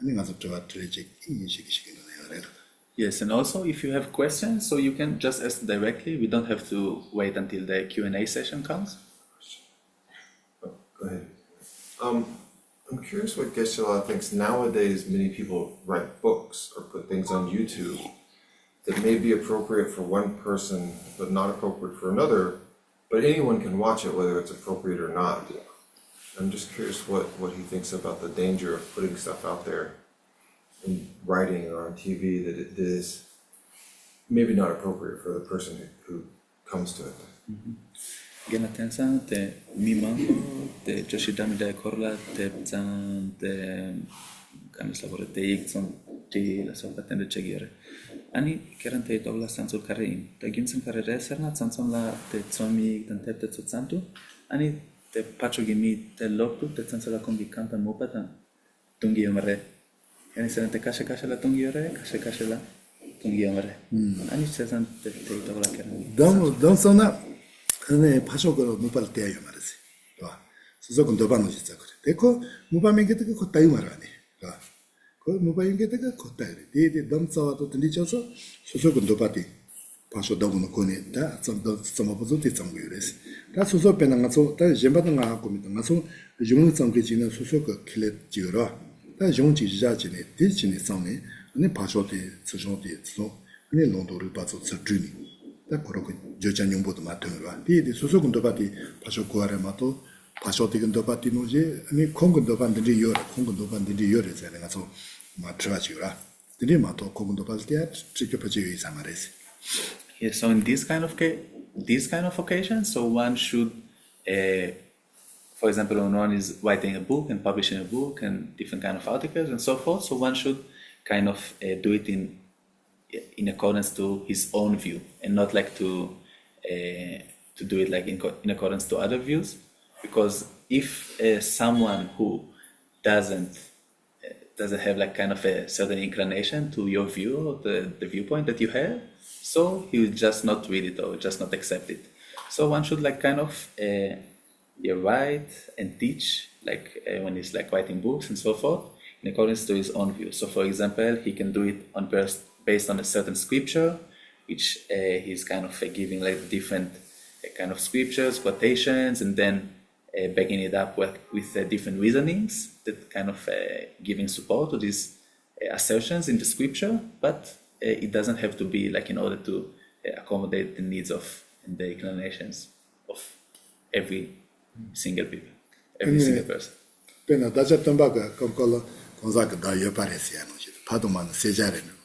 아니 가서 저한테 인식시키는 거야. Yes, and also if you have questions, so you can just ask directly. We don't have to wait until the Q&A session comes. Oh, go ahead. I'm curious what Geshe Lharampa thinks. Nowadays, many people write books or put things on YouTube that may be appropriate for one person, but not appropriate for another, but anyone can watch it, whether it's appropriate or not. I'm just curious what he thinks about the danger of putting stuff out there in writing or on TV that it is maybe not appropriate for the person who comes to it. Gena tensan te mimango te joshidami de korla te pzan te kamis labore te ikson ti la sopa tende chegire. Ani keran te dovla sansul karein. Te gimsen karere serna sanson la te tsomi tante te tsotsantu. Ani te pacho gimi te lopu te sansola kongi kanta mopata tungi yomare. Yani se te kasha la tungi yore, kasha la tungi yomare. Ani se san te dovla keran. Don sona 네 파쇼거로 무발 때요 말이지. 봐. 수석은 도반을 진짜 그래. 데코 무바민게도 걷다이 말하네. 봐. 그 무바민게도 걷다이. 데데 넘서도 들리셔서 수석은 도바디. 파쇼 더고는 거네다. 좀 보조티 좀 그래서. 다 수석 배는 가서 다 젬바는 가고 믿는 가서 용은 좀게 지는 수석 killet 지어라. 다 용지 지자지네. 디지네 상네. 네 파쇼티 수정티 소. 네 론도를 봐서 저주니. 다 그렇고 저장용보도 맡으라. 디디 소소군도 바디 파쇼고아레마도 파쇼티근도 바디노지 아니 콩군도 반들이 요라 콩군도 반들이 요래서 내가서 맡으라지라. 디리마도 콩군도 바디야 지켜봐지 이상하레스. Yes, so in this kind of occasions, so one should, for example, when one is writing a book and publishing a book and different kind of articles and so forth, so one should kind of do it in accordance to his own view, and not like to do it like in accordance to other views, because if someone who doesn't have like kind of a certain inclination to your view or the viewpoint that you have, so he will just not read it or just not accept it. So one should like kind of write and teach like when he's like writing books and so forth in accordance to his own view. So for example, he can do it based on a certain scripture, which he's kind of giving like different kind of scriptures, quotations, and then backing it up with different reasonings that kind of giving support to these assertions in the scripture, but it doesn't have to be like in order to accommodate the needs of and the inclinations of every single people, every single person. Pena dacha tambaga komkola konzaka da yoparesiano, padoman sejareno.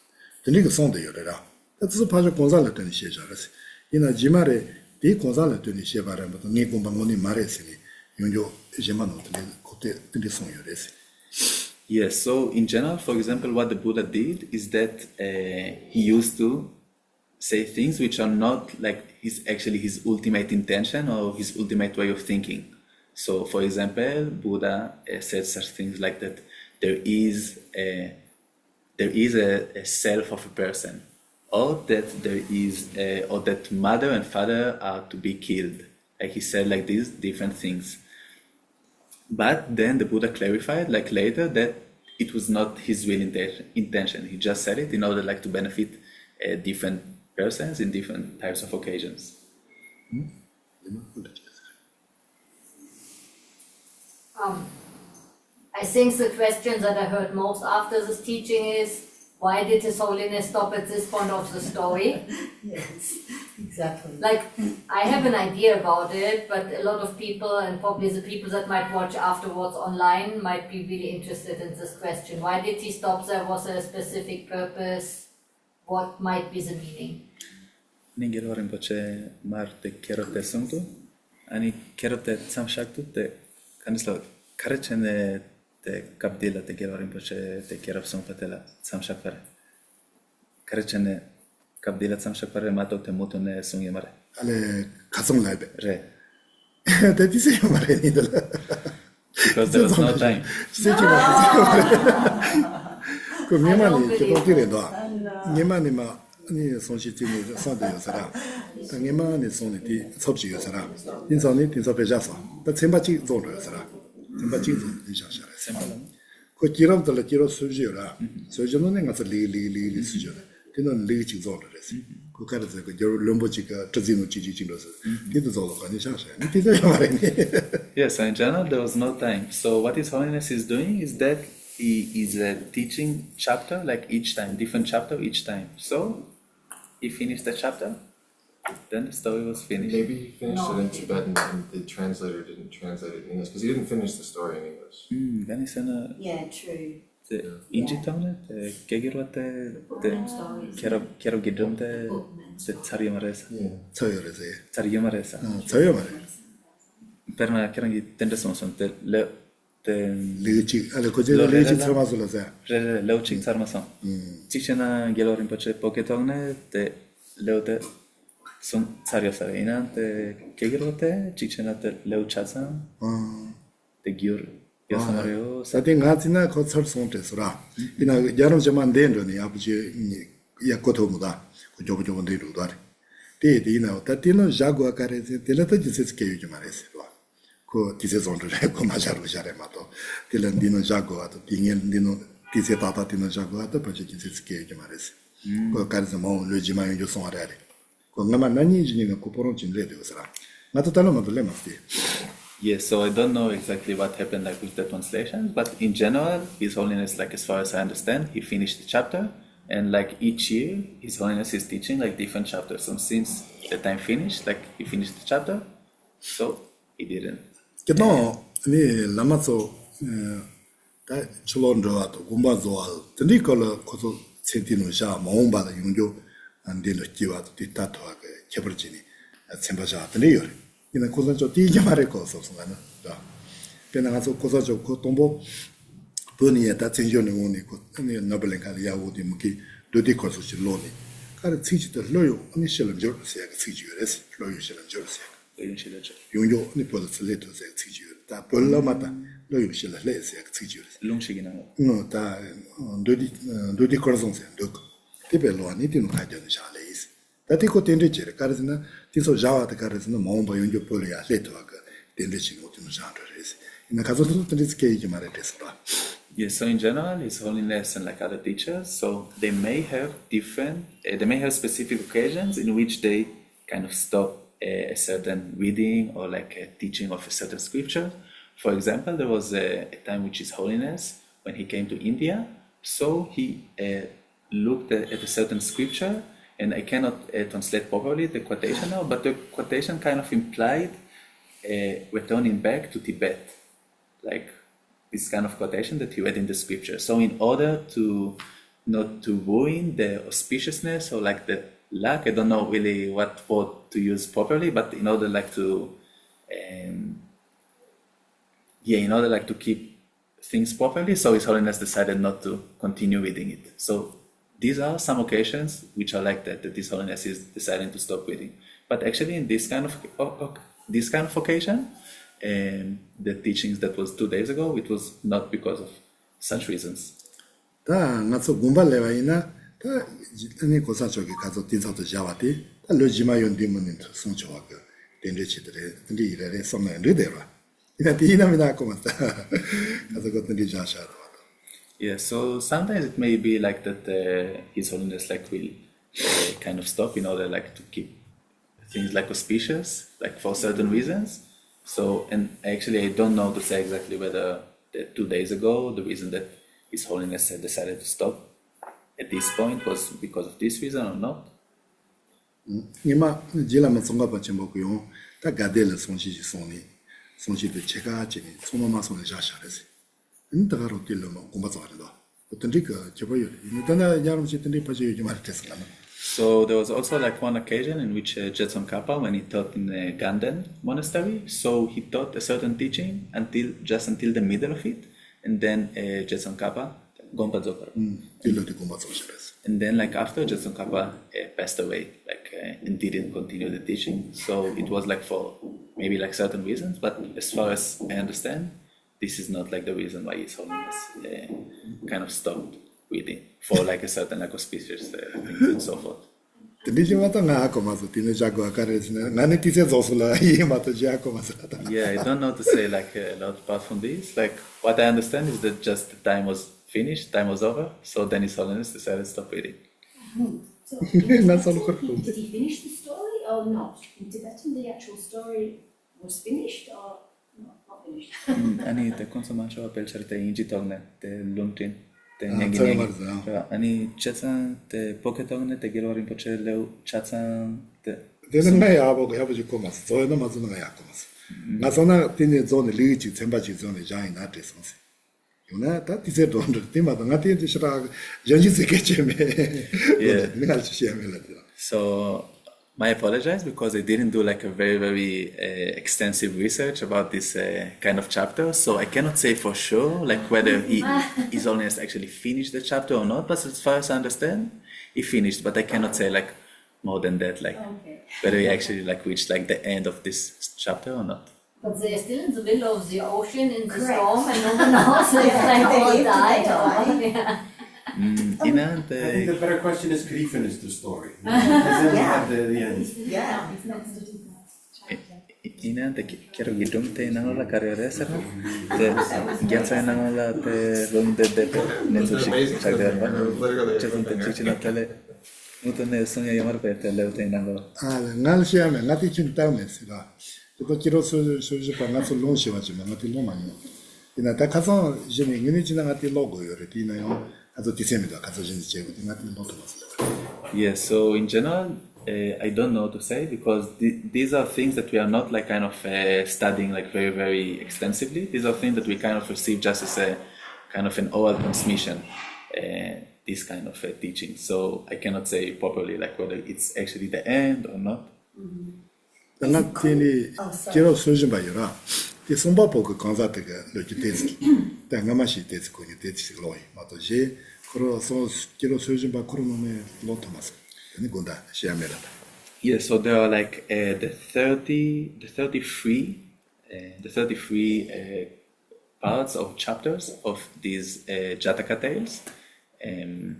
드니가 손도 열어라. 그래서 파저 공사를 했더니 시작했어. 이나 지마레 디 고자를 되니 셰바라부터 니 공방원이 말했으니 용조 제만노들 그때 들이 송요레스. Yes, so in general, for example, what the Buddha did is that he used to say things which are not like his ultimate intention or his ultimate way of thinking. So, for example, Buddha said such things like that there is a self of a person, or that there is or that mother and father are to be killed. Like he said, like these different things. But then the Buddha clarified, like later, that it was not his real intention. He just said it in order, like, to benefit different persons in different types of occasions. I think the question that I heard most after this teaching is, why did His Holiness stop at this point of the story? Yes, exactly. Like, I have an idea about it, but a lot of people, and probably the people that might watch afterwards online, might be really interested in this question. Why did he stop there? Was there a specific purpose? What might be the meaning? Ningero rinpoche mar te kerote sungtu, ani kerote samshaktu te kanislo karechene te kapdila te gero rinpoche te kerop sungpatela samshakpare. Karechene kapdila samshakpare mato te mutune sungyamare. Ale 가성 라이브. Re. 대디세요 말해 니들. Because there was no time. 세지 마. 그 미만이 기도들에도 미만이마 아니 손시티니 산대요서라. 미만이 손이디 섭지요서라. 인선이 딘섭해져서. 또 쳔바치 존로요서라. 쳔바치 존이샤샤라. 그 기름들 기로 수지요라. 수지는 내가 리리리 수지요라. 그는 리지 존로레스. 그 가르서 그 럼보지가 저지노 지지진로서. 디도 존로가 니샤샤. 디도 말이니. Yes, so in general there was no time. So what His Holiness is doing is that he is teaching chapter, like each time, different chapter each time. So he finished the chapter, then the story was finished. Maybe he finished it in Tibetan and the translator didn't translate it in English because he didn't finish the story in English. Gannisana Yeah, true. the injitone, the kegirote, the kero gidrumte, the tsaryamaresa. 저요레세. Tsaryamaresa. 저요 말해. Perna kerangi tende son the 리지 아니 거제 리지 들어마서라세. re leuching tsarmason. Chichena gelo rinpoche poketogne the leute son tsariosare ina the kegirote chichena the leuchasan the gyur yosamareo 사대 가지나 거철 손대서라. 이나 여름 좀안 된더니 아버지 야코토무다. 그 조조조 내려도 돼. 데디나 따티는 자고 가레세 데라도 지스케 유지 말했어. 그 디세존을 그 마샤로 샤레마도 딜런디노 자고아도 딩엔디노 디세타타티노 자고아도 버지 디세스케 유지 말했어. 그 가르서 뭐 르지마요 좀 송아래. 그 나만 나니 지니가 고포론 진레되어서라. 나도 달로만 들레마스티. Yes, so I don't know exactly what happened like with the translation, but in general, His Holiness, like as far as I understand, he finished the chapter, and like each year, His Holiness is teaching like different chapters. So since the time finished, like he finished the chapter, so he didn't. 그도 니 라마소 다 출론도아도 공부하고 드니컬 고소 센티노샤 마음바다 용조 안 되는 기와도 뒤따토하게 개버지니 쳔바자 드니요. 이나 고선조 뒤게 말할 거 없었으나 자 변화가서 고선조 그 동보 본이에 다 전전에 오니 그 아니 노벨랭가 야우디 무기 도디 코스시 로니 가르 치지도 로요 아니 실은 저세가 치지요레스 로요 실은 저세 용조 니 보다 슬레토 세 치지요 다 볼라마다 로요 실은 레세 치지요레스 룽식이나 다 도디 코스on세 도 티벨로 아니 티노 가져는 샤레이스 다티코 텐데지레 가르스나 티소 자와다 가르스나 마음바 용조 볼이야 레토가 텐데지 못는 장르레스 이나 가서도 텐데스케 이제 말했었다. Yes, so in general, His Holiness and like other teachers, so they may have specific occasions in which they kind of stop a certain reading or like a teaching of a certain scripture. For example, there was a time which His Holiness, when he came to India, so he looked at a certain scripture, and I cannot translate properly the quotation now, but the quotation kind of implied returning back to Tibet, like this kind of quotation that he read in the scripture. So in order to not to ruin the auspiciousness or like the luck. I don't know really what word to use properly, but in order like to, in order like to keep things properly, so His Holiness decided not to continue reading it. So these are some occasions which are like that His Holiness is deciding to stop reading. But actually, in this kind of occasion, the teachings that was 2 days ago, it was not because of such reasons. 다 나서 공부하려와이나 다 아니 고사적이 가서 딘사도 자와디 다 로지마 연디문인 송초와가 덴레치들에 근데 이래래 somewhere 되더라. 이나 디나미나 고마다 가서 그들이 자샤도. Yeah, so sometimes it may be like that His Holiness like will kind of stop in order like to keep things like auspicious, like for certain reasons. So, and actually I don't know to say exactly whether 2 days ago the reason that His Holiness had decided to stop at this point was because of this reason or not. 이마 지라면 송가바 제목이요. 다 가델을 송시지 송니. 송시도 제가 지니 송마마 송을 자샤르지. 인다가로 길로만 공부하자도. 어떤 리가 저거요. 이거나 야름시 뜬리 빠져 요즘 할 때스라나. So there was also like one occasion in which Jetson Kappa, when he taught in the Ganden monastery, so he taught a certain teaching just until the middle of it, and then Jetson Kappa, Gompa Dzogara. And then like after Jetson Kappa passed away, and didn't continue the teaching, so it was like for maybe like certain reasons, but as far as I understand, this is not like the reason why His Holiness kind of stopped reading for like a certain like auspicious things and so forth. Yeah, I don't know to say like a lot apart from this. Like what I understand is that just the time was finished, time was over, so then His Holiness decided to stop reading. So did he finish the story or not? In Tibetan, the actual story was finished or not finished? אני תקונס משהו הפל שרתי אינג'י תוגנה, תלונטין, צלמר אני צ'צן, תפוקטוגנה, תגילו רימפוצ'ה לאו, צ'צן, 되는 거야 아버고 해보지 고마스 저는 맞는 거야 고마스 나서나 tinne zone 리치 쳔바지 zone 자이 나트 선세 요나 다 디세 돈들 팀마다 나티 디시라 전지세 개체메 내가 시험을 So my apologies because I didn't do like a very extensive research about this kind of chapter, so I cannot say for sure like whether His Holiness actually finished the chapter or not, but as far as I understand, he finished, but I cannot say like more than that, like whether he actually like reached like the end of this chapter or not. But they're still in the middle of the ocean in the storm and no one knows if they all died or yeah. I think the better question is, could he finish the story? Does he have the end? Yeah. Ina te quiero gidum te nanola carrera será te gianza nanola te donde de netto chagderba chazun te chichina tele muto ne sonia yamar pe te le te nanola ngal 시험에 나티 춘다면서라 또 기로 소지 방아서 롱시와지만 나티 롱만요 이나 다 가서 이제 민이 지나가티 로고요 이나요 아주 디셈이다 가서 진짜 제고 나티 로고 Yeah, so in general I don't know to say because these are things that we are not like kind of studying like very extensively. These are things that we kind of receive just as a kind of an oral transmission, this kind of teaching. So I cannot say properly like whether it's actually the end or not. 나티니 기로 소지 봐요라 이 손바보고 강사들가 이렇게 돼서 당가마시 돼서 거기 돼서 로이 맞듯이 그래서 기로 소지 봐 그러면 로토마스 Yeah, so there are like the 33 parts of chapters of these Jataka Tales. The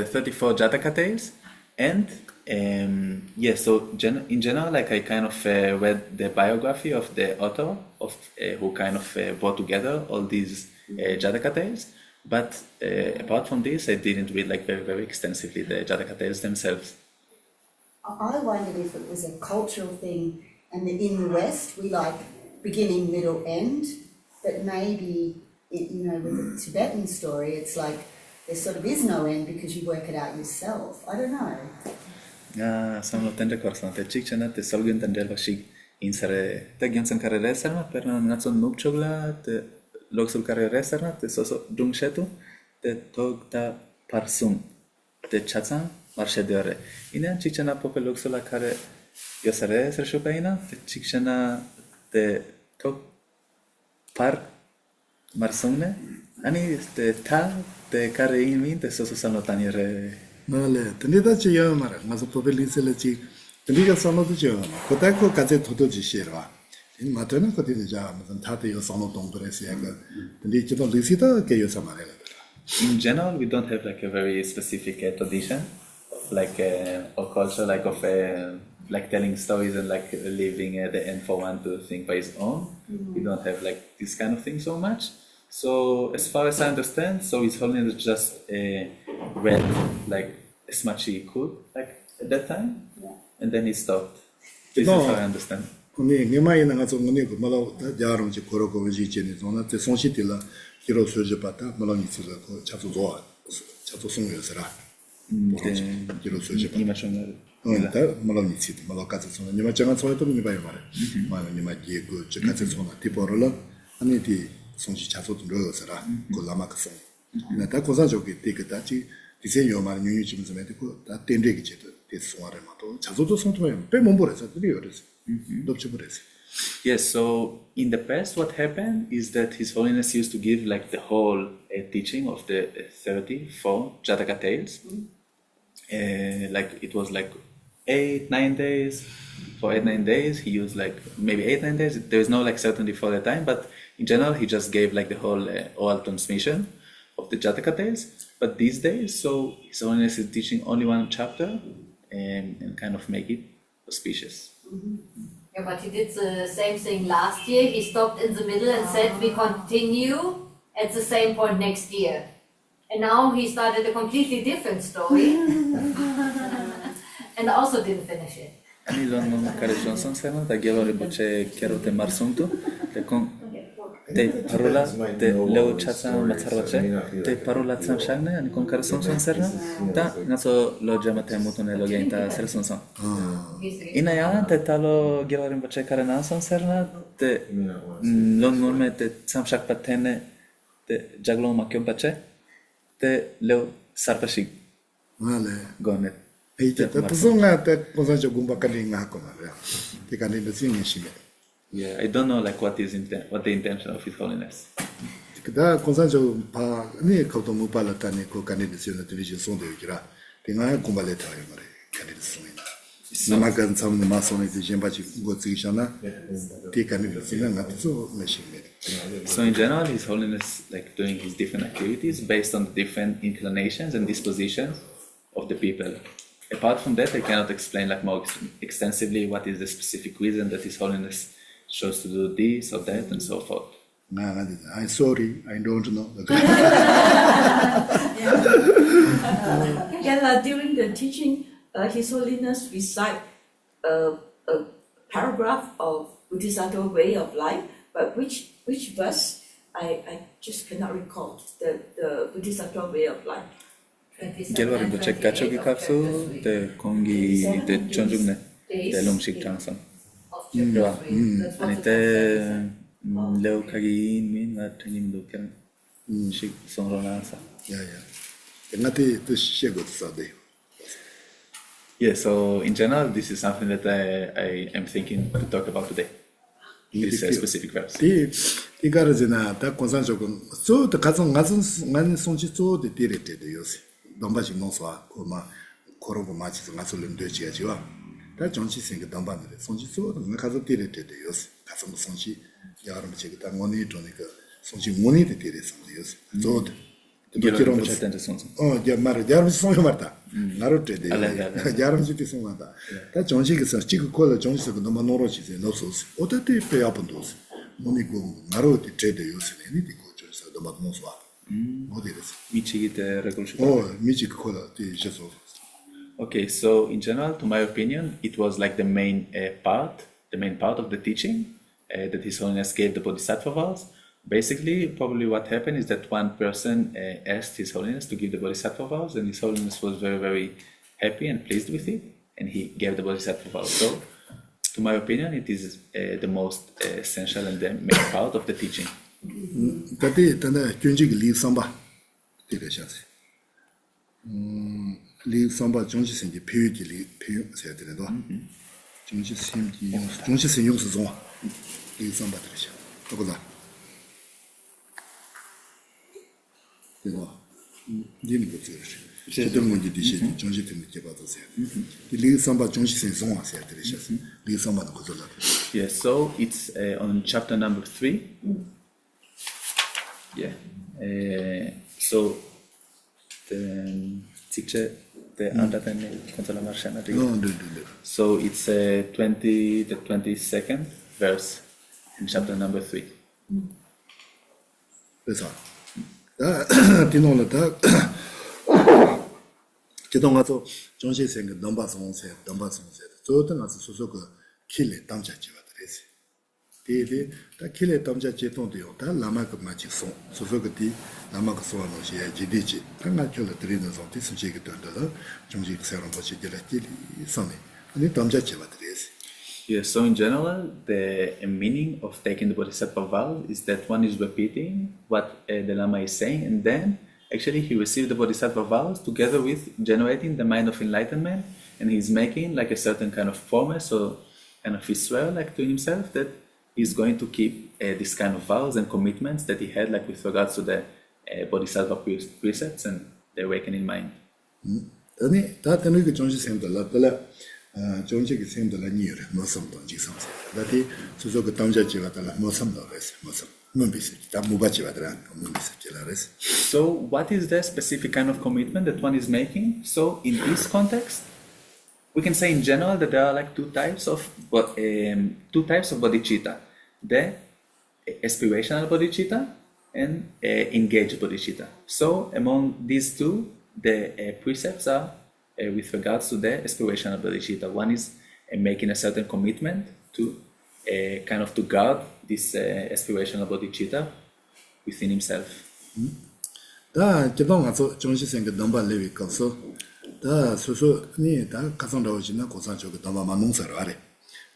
34 Jataka Tales, and so in general, like I kind of read the biography of the author of who kind of brought together all these Jataka Tales. But apart from this, I didn't read like very extensively the Jataka Tales themselves. I wondered if it was a cultural thing, and that in the West we like beginning, middle, end, but maybe with the Tibetan story, it's like there sort of is no end because you work it out yourself. I don't know. Sono tende corso te chichana te salgen tende la shig insere te gyansan karere sarma per na son nupchogla te loksul care resarna te soso dungshetu te togta parsum te chatsan marshedere. Ina chichana pope loksula care yosare sershupaina te chichana te tog par marsumne ani te ta te care inmin te soso sanotanire. 나래 근데다 지요 말아 가서 포벨리셀지 근데가 선호도 지요 그다고 가제 도도지 싫어 이 마트는 거기서 자 무슨 다들 선호 동그래서 근데 지도 리시다 게요서 말해 In general, we don't have like a very specific tradition of like or culture like of like telling stories and like leaving the end for one to think by his own. We don't have like this kind of thing so much. So as far as I understand, so His Holiness just read like as much he could like at that time, and then he stopped. This is how I understand. 근데 니마이는 가서 오늘 그 뭐라고 야름지 고로고 지지는 저는 때 손시들라 기로 소지 받다 뭐라고 있어서 그 자주 좋아 자주 송여서라 기로 소지 받다 다 뭐라고 있지 뭐라고 가서 손 니마 정한 손에도 니마이 말해 말은 니마 기고 저 같은 손아 디보를 아니디 손시 자주 들어서라 그 라마크 손 나다 고사적이 되게다지 디세요 말 뉴뉴 좀 되고 다 된대기 제도 됐어라마도 자주도 손토에 빼못 버려서 드려서 Yes, so in the past what happened is that His Holiness used to give like the whole teaching of the 34 Jataka Tales. Like it was like 8-9 days. For 8-9 days he used like maybe 8-9 days. There is no like certainty for the time, but in general he just gave like the whole oral transmission of the Jataka Tales. But these days, so His Holiness is teaching only one chapter and kind of make it auspicious. Yeah, but he did the same thing last year. He stopped in the middle and said we continue at the same point next year. And now he started a completely different story and also didn't finish it. Ani lon care Johnson sena da gelore buche kero te marsungtu te kon te parola te leo chasa matsarwache te parola tsam shagne ani kon care Johnson sena da naso lo jamate mutone lo genta serson. Ina ya te talo gelore buche care nason sena te lon norme te tsam shak patene te jaglo makyo bache te leo sarpashik vale gonet. 이제 무슨가 때 무슨 조금 바꿔린 거 하고 말이야. 그러니까 내가 지금 심해. Yeah, I don't know like what the intention of His Holiness. 그다 konsanjo 바 네 거도 못 발랐다니 그 간에서 들리지 손도 있기라. 내가 공부를 다 해 말이야. 간에서 손이나. 나마간 참는 마선에 이제 바지 뭐 지시잖아. 티간에서 쓰는 것도 매심해. So in general, His Holiness like doing his different activities based on the different inclinations and dispositions of the people. Apart from that, I cannot explain like more extensively what is the specific reason that His Holiness chose to do this or that and so forth. I'm sorry, I don't know. During the teaching, His Holiness recite a paragraph of Bodhisattva way of life, but which verse I just cannot recall the Bodhisattva way of life. Gelwari buche kachogi kapsu te kongi te chonjugne te longshik changsan. Ani te leo kagi min na training do kan shik sonrona sa. Yeah. Ngati to shego tsade. Yeah, so in general, this is something that I am thinking to talk about today. This specific verse. 이 가르지나 다 konsanjo 저 가서 간 손지 저데 디레테도 요새. 넘바지 농사 고마 고로고 마치서 가서는 되지야지와 다 정치 생각 담반데 손지소 가서 데레데데 요스 가서 손지 야름 제가 원이 도니까 손지 원이 데레서 요스 저도 기록 못했는데 손지 야 말을 야름 손이 말다 나로 데데 야름 지티 손마다 다 정치에서 지금 콜 정치에서 너무 노로지세 노소스 어떻게 배워본도스 뭐니고 나로 데데 요스 네니고 저서 너무 노소 Okay, so in general, to my opinion, it was like the main part of the teaching that His Holiness gave the Bodhisattva vows. Basically, probably what happened is that one person asked His Holiness to give the Bodhisattva vows, and His Holiness was very, very happy and pleased with it, and he gave the Bodhisattva vows. So, to my opinion, it is the most essential and the main part of the teaching. Tati tanda gyunjik li samba tiga shasi. Li samba zhongji senji piyu ki li piyu saya tira dwa. Zhongji sen yung su zongwa. Li samba tiga sha. Takuza. Tiga. Dini ku tsira shi. Chidang mungi di shi zhongji tena kiba to saya. Li samba zhongji sen zongwa saya tira shasi. Li samba na kuzo la. Yes, so it's on chapter number 3. Yeah. So the teacher, the so it's the 22nd verse in chapter number 3. 그래서 디노는 기동 가서 정시 생각 넘바 송세 저도 가서 소소가 킬레 담자 지와드레스 디디 다 킬레 담자 제동도요 다 라마가 마치 송 소소가디 라마가 소하는 시에 지디지 당가결을 드리는 상태 수직이 된다라 정시 새로운 것이 되라기 선에 아니 담자 지와드레스. Yeah, so in general, the meaning of taking the Bodhisattva vow is that one is repeating what the Lama is saying, and then actually he received the Bodhisattva vows together with generating the mind of enlightenment, and he's making like a certain kind of promise or kind of swear like to himself that he's going to keep this kind of vows and commitments that he had like with regards to the Bodhisattva precepts and the awakening mind. 아니 다 되는 그 정시 생들라 정식이 생들라 니르 뭐섬도 지성세 다디 소소가 담자지가달라 뭐섬도 그래서 뭐섬 문비스 다 무바지가달라 문비스 지라레스. So what is the specific kind of commitment that one is making? So in this context, we can say in general that there are like two types of bodhicitta: the aspirational bodhicitta and engaged bodhicitta. So among these two, the precepts are with regards to the aspirational bodhicitta. One is making a certain commitment to kind of to guard this aspirational bodhicitta within himself. 다 기본 가서 정시 생각 넘바 레비 가서 다 소소 니다 가성다고 지나 고산 저거 넘바만 농사를 하래.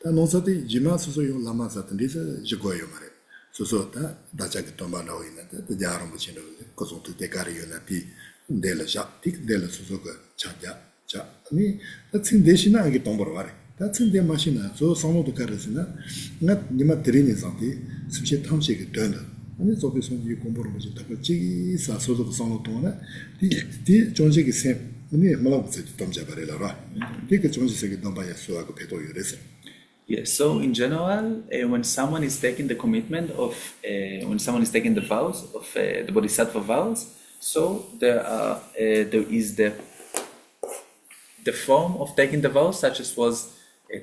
다 농사도 지마 소소 용 라마사든지서 지고요 말해. 소소 다 다자기 넘바 나오 있는데 다 야로 뭐 지는 고송도 대가리요나 비 델라자 틱 델라 소소가 자자 자 아니 같은 대신에 하게 동버로 말해. 같은 데 마시나 저 상호도 가르스나 나 니마 드리는 상태 수시 탐식이 되는 아니 저기서 이 공부를 하지 답지 사소도 상호 동안에 디 정식이 셈 아니 말아보지 좀 잡아래라. 그 정식이 넘바야 수하고 배도 요래서. Yes, so in general, when someone is taking the commitment of, when someone is taking the vows of the Bodhisattva vows, so there is the form of taking the vows, such as was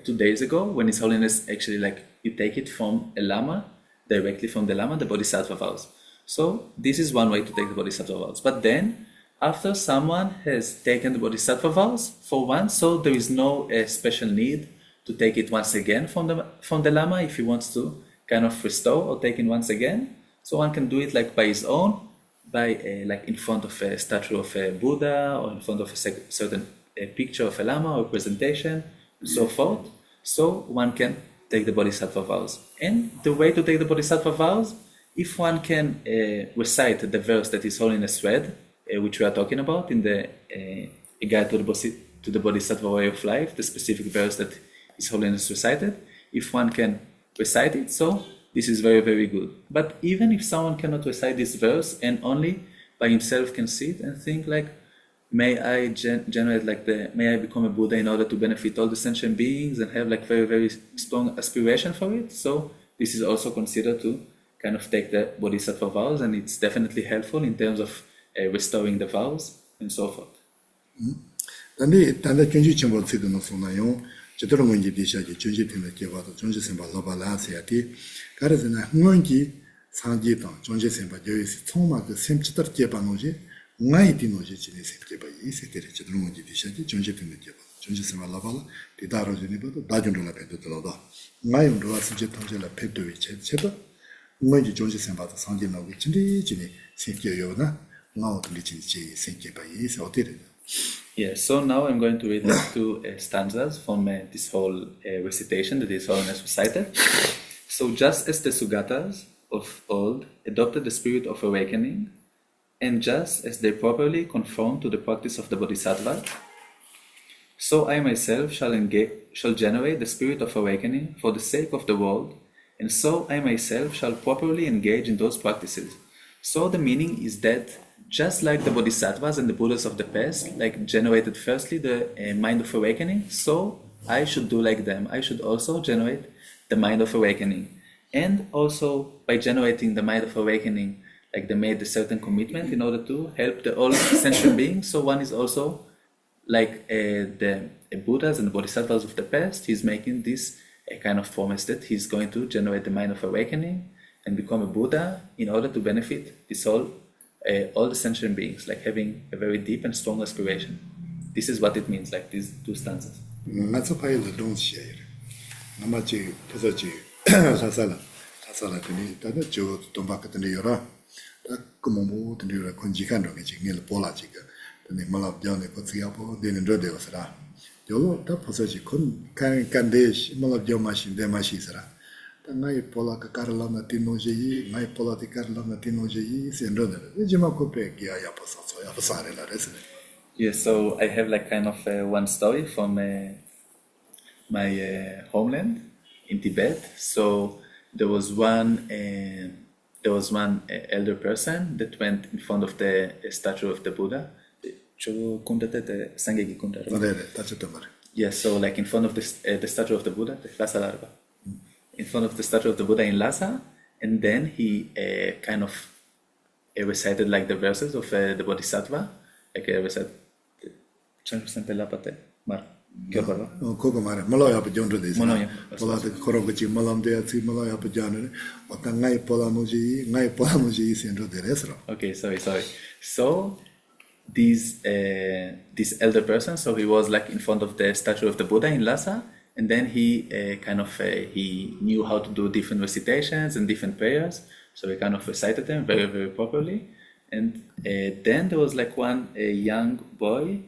2 days ago, when His Holiness actually like you take it from a Lama, directly from the Lama, the Bodhisattva vows. So this is one way to take the Bodhisattva vows. But then, after someone has taken the Bodhisattva vows, for one, so there is no special need to take it once again from the Lama if he wants to kind of restore or take it once again. So one can do it like by his own, by like in front of a statue of a Buddha or in front of a certain picture of a Lama or presentation and so forth. So one can take the Bodhisattva vows. And the way to take the Bodhisattva vows, if one can recite the verse that His Holiness read, which we are talking about in the Guide to the Bodhisattva Way of Life, the specific verse that His Holiness recited, if one can recite it, so this is very, very good. But even if someone cannot recite this verse and only by himself can sit and think like, may I generate like may I become a Buddha in order to benefit all the sentient beings and have like very, very strong aspiration for it. So this is also considered to kind of take the Bodhisattva vows, and it's definitely helpful in terms of restoring the vows and so forth. 단데 견지 정보 쓰는 소나요. 제대로 문제 되셔야지 전시 때문에 개발도 전시 선바 로발라세야티 가르즈나 흥원기 상지당 전시 선바 여기서 총마 그 샘치터 개발노지 ngay di noje chine se ba yi se tere chidru mo ji disha ji jonje tene ke ba jonje se la bala di da ro jeni ba da jun ro la pe do da ngay ro wa se je tong la pe do wi che da ngay ji jonje se ba da sang ji na wi chinde ji ni se ke yo na nga o de ji ji se ke ba yi se o tere. Yeah, so now I'm going to read the two stanzas from this whole recitation that His Holiness recited. So just as the Sugatas of old adopted the spirit of awakening, and just as they properly conform to the practice of the Bodhisattva, so I myself shall generate the spirit of awakening for the sake of the world, and so I myself shall properly engage in those practices. So the meaning is that just like the Bodhisattvas and the Buddhas of the past, like generated firstly the mind of awakening, so I should do like them. I should also generate the mind of awakening. And also by generating the mind of awakening, like they made a certain commitment in order to help the all sentient beings. So one is also like the Buddhas and the Bodhisattvas of the past, he's making this kind of promise that he's going to generate the mind of awakening and become a Buddha in order to benefit this all the sentient beings, like having a very deep and strong aspiration. This is what it means, like these two stanzas. Ngai pola ka karla na tinoji ngai pola ti karla na tinoji sendo de ko pe ya pasa so ya pasa la res. Yes, so I have like kind of one story from my homeland in Tibet. So there was one elder person that went in front of the statue of the Buddha. Yes, so like in front of the statue of the Buddha, in front of the statue of the Buddha in Lhasa, and then he kind of recited like the verses of the Bodhisattva, like recited. Okay, sorry. So this elder person, so he was like in front of the statue of the Buddha in Lhasa, and then he he knew how to do different recitations and different prayers, so he kind of recited them very, very properly. And then there was like one young boy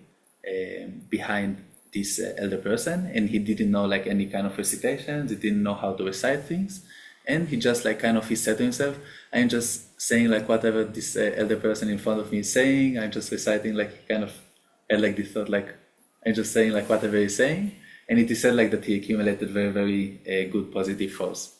behind this elder person, and he didn't know like any kind of recitations, he didn't know how to recite things, and he just like he said to himself, I'm just saying like whatever this elder person in front of me is saying, I'm just reciting, like he kind of had like this thought, like I'm just saying like whatever he's saying. And it is said like that he accumulated very, very good positive force.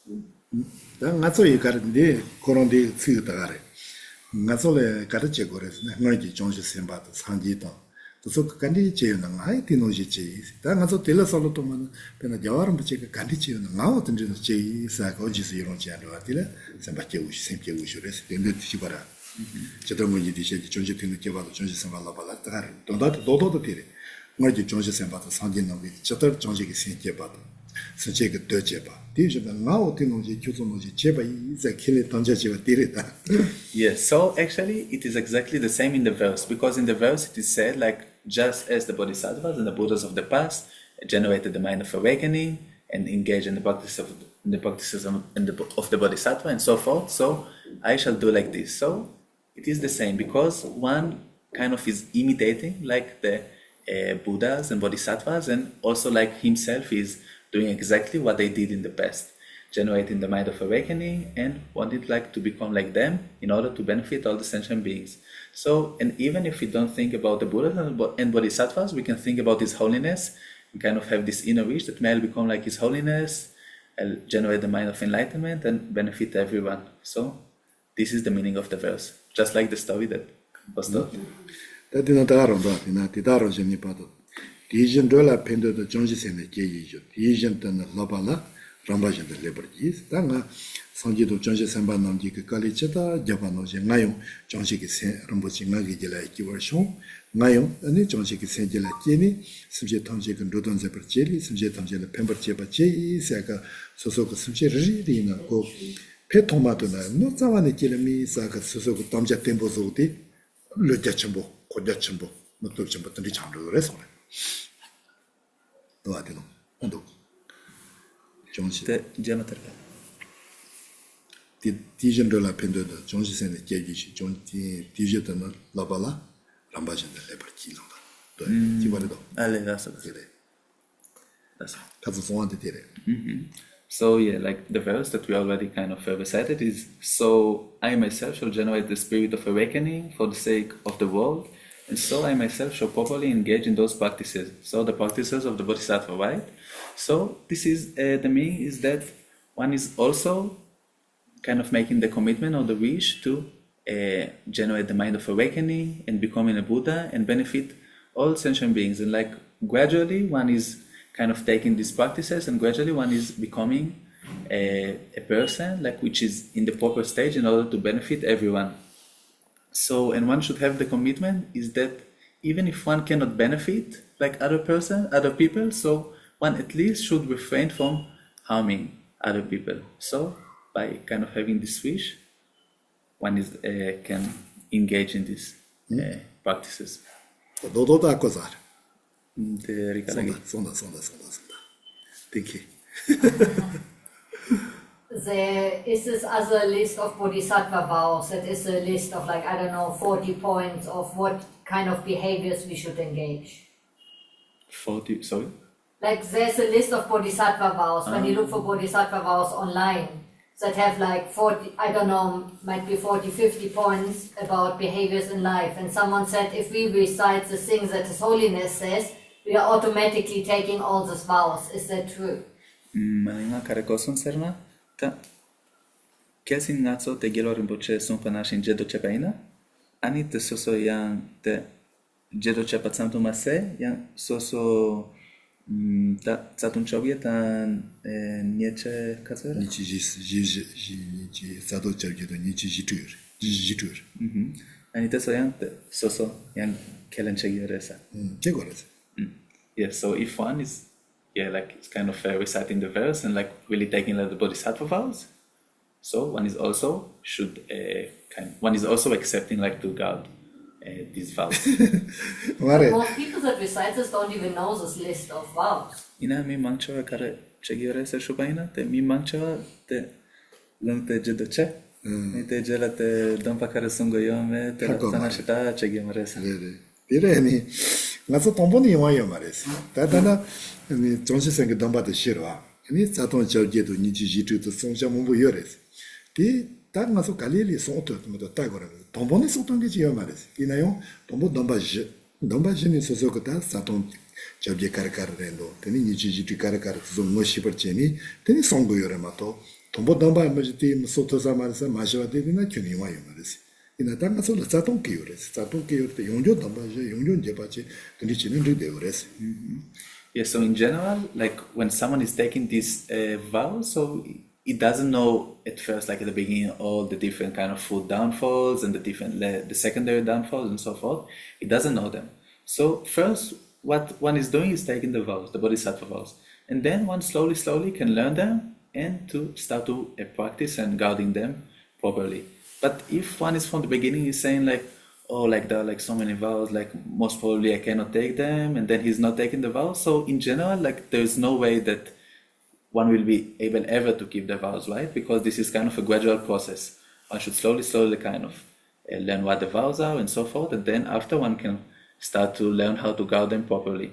Yes, so actually it is exactly the same in the verse, because in the verse it is said like just as the Bodhisattvas and the Buddhas of the past generated the mind of awakening and engaged in the practices of the Bodhisattva and so forth, so I shall do like this. So it is the same, because one kind of is imitating like the Buddhas and Bodhisattvas, and also like himself is doing exactly what they did in the past, generating the mind of awakening and wanted like to become like them in order to benefit all the sentient beings. So, and even if we don't think about the Buddhas and Bodhisattvas, we can think about His Holiness and kind of have this inner wish that may I become like His Holiness, I'll generate the mind of enlightenment and benefit everyone. So this is the meaning of the verse, just like the story that was told. That's Dijon dola pendo the Johnson and the Gay, Dijon and Labala, Rambajan the Liberties, Danga, Sanji to Johnson Banam Dika Kalicheta, Japanos and Nayo, Johnshiki Rambochinagi like you were shown, Nayo, and the Johnshiki Sangela Kini, subject Tonjik and Dodon Zepercheli, subject Tonjela Pemberche Bache, Saka, Sosoka Subject Rina, go Petomatona, not someone killing me, Saka Sosoka Tomja Tempo Zoti, Lujachambo, Kodachambo, not Luchambo, and the Chamber restaurant. No, I don't know. Johnson. The Dijon de la Pendo, Johnson and the Jagish, John Dijon Labala, Rambajan the Liberty Lamba. That's one. So yeah, like the verse that we already kind of recited is, so I myself shall generate the spirit of awakening for the sake of the world, and so I myself shall properly engage in those practices. So the practices of the Bodhisattva, right? So this is, the meaning is that one is also kind of making the commitment or the wish to generate the mind of awakening and becoming a Buddha and benefit all sentient beings. And like gradually one is kind of taking these practices and gradually one is becoming a person like which is in the proper stage in order to benefit everyone. So, and one should have the commitment is that even if one cannot benefit like other people, so one at least should refrain from harming other people. So by kind of having this wish, one is can engage in these practices. 너도다 거잘. Rikalagi. sonda. Thank you. There is this other list of bodhisattva vows. That is a list of like, I don't know, 40 points of what kind of behaviors we should engage. 40, sorry? Like there's a list of bodhisattva vows. When you look for bodhisattva vows online, that have like 40, I don't know, might be 40, 50 points about behaviors in life. And someone said if we recite the things that His Holiness says, we are automatically taking all these vows. Is that true? Malinga karakoson serna ta kesin natso te gelo rimboche son panashin jedo chepaina ani te soso yang te jedo chepatsam to mase yang soso ta tsatun chobie ta nieche kasera 니치 사도 저기도 니치 지tur. ani te so yang te soso yang kelen chegiresa. 제거라서. Yeah, so if one is like it's kind of reciting the verse and like really taking like the bodhisattva vows, so one is also accepting like to guard these vows. 말해. Most people that recite this don't even know this list of vows. Ina mi mancho kare chegire se shubaina te mi mancho te long te jedoche. Te jela te dampa kare sungo yome te sana shita chegimare sa. 이래니 나서 돈본이 영화요 말했어. 다다나 니 정신생게 돈받아 싫어. 니 자동 저기도 니지 지주도 송자문부 열었어. 디 당가서 갈릴리 송토도 따고라. 돈본이 송던 게 지어 말했어. 이나요 돈보 돈바지니 소소고다 자동 저기 카르카르렌도. 되니 니지 지주 카르카르 좀 뭐시버체니 되니 송고 열어마도 돈보 돈바 뭐지 소토사 말해서 마셔야 되나 균이 와요 말했어. ina tanga so la zatong te yongjo damba yongjo jepache tani chinen de ores. Yeah, so in general, like when someone is taking this vow, so it doesn't know at first, like at the beginning, all the different kind of food downfalls and the secondary downfalls and so forth. It doesn't know them. So first, what one is doing is taking the vows, the bodhisattva vows, and then one slowly can learn them and to start to practice and guarding them properly. But if one is from the beginning, he's saying like, oh, like there are like so many vows, like most probably I cannot take them, and then he's not taking the vows. So in general, like there's no way that one will be able ever to keep the vows, right? Because this is kind of a gradual process. One should slowly kind of learn what the vows are and so forth, and then after one can start to learn how to guard them properly.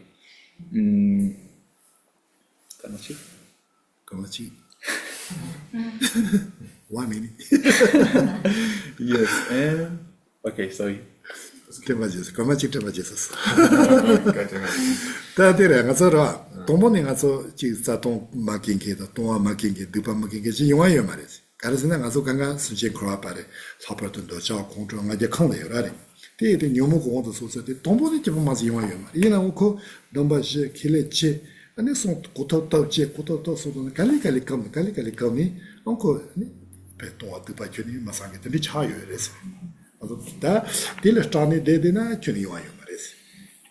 Kamachi. 1 minute. Yes, and okay, sorry. Kamachi. 다들에 가서라 동본에 가서 지자동 마킹게다 동아 마킹게 두파 마킹게 지용아요 말이지. 가르스나 가서 간가 순신 크라파레 사퍼던도 저 공정하게 칸래요라리. 대대 녀모 공원도 소서데 동본에 좀 맞이 용아요 말. 이나고 넘바시 킬레치 아니 손 고토도 소도 갈리갈리 감이 onko beton at pa chuni masange te chayo res also da dile stani de na chuni wayo mares.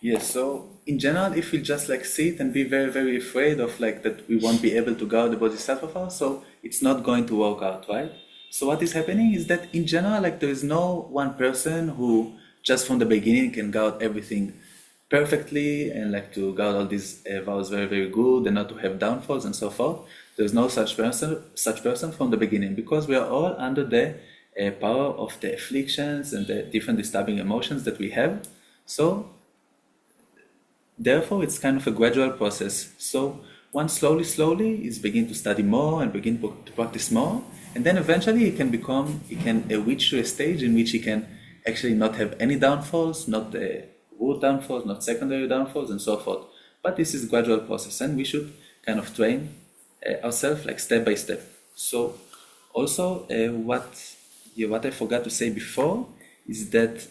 Yes, so in general, if we just like sit and be very afraid of like that we won't be able to guard the bodhisattva vow, so it's not going to work out, right? So what is happening is that in general, like there is no one person who just from the beginning can guard everything perfectly and like to guard all these vows very good and not to have downfalls and so forth. There's no such person from the beginning, because we are all under the power of the afflictions and the different disturbing emotions that we have. So therefore it's kind of a gradual process. So one slowly is begin to study more and begin to practice more, and then eventually he can reach to a stage in which he can actually not have any downfalls, not root downfalls, not secondary downfalls, and so forth. But this is a gradual process, and we should kind of train ourselves like step by step. So also what I forgot to say before is that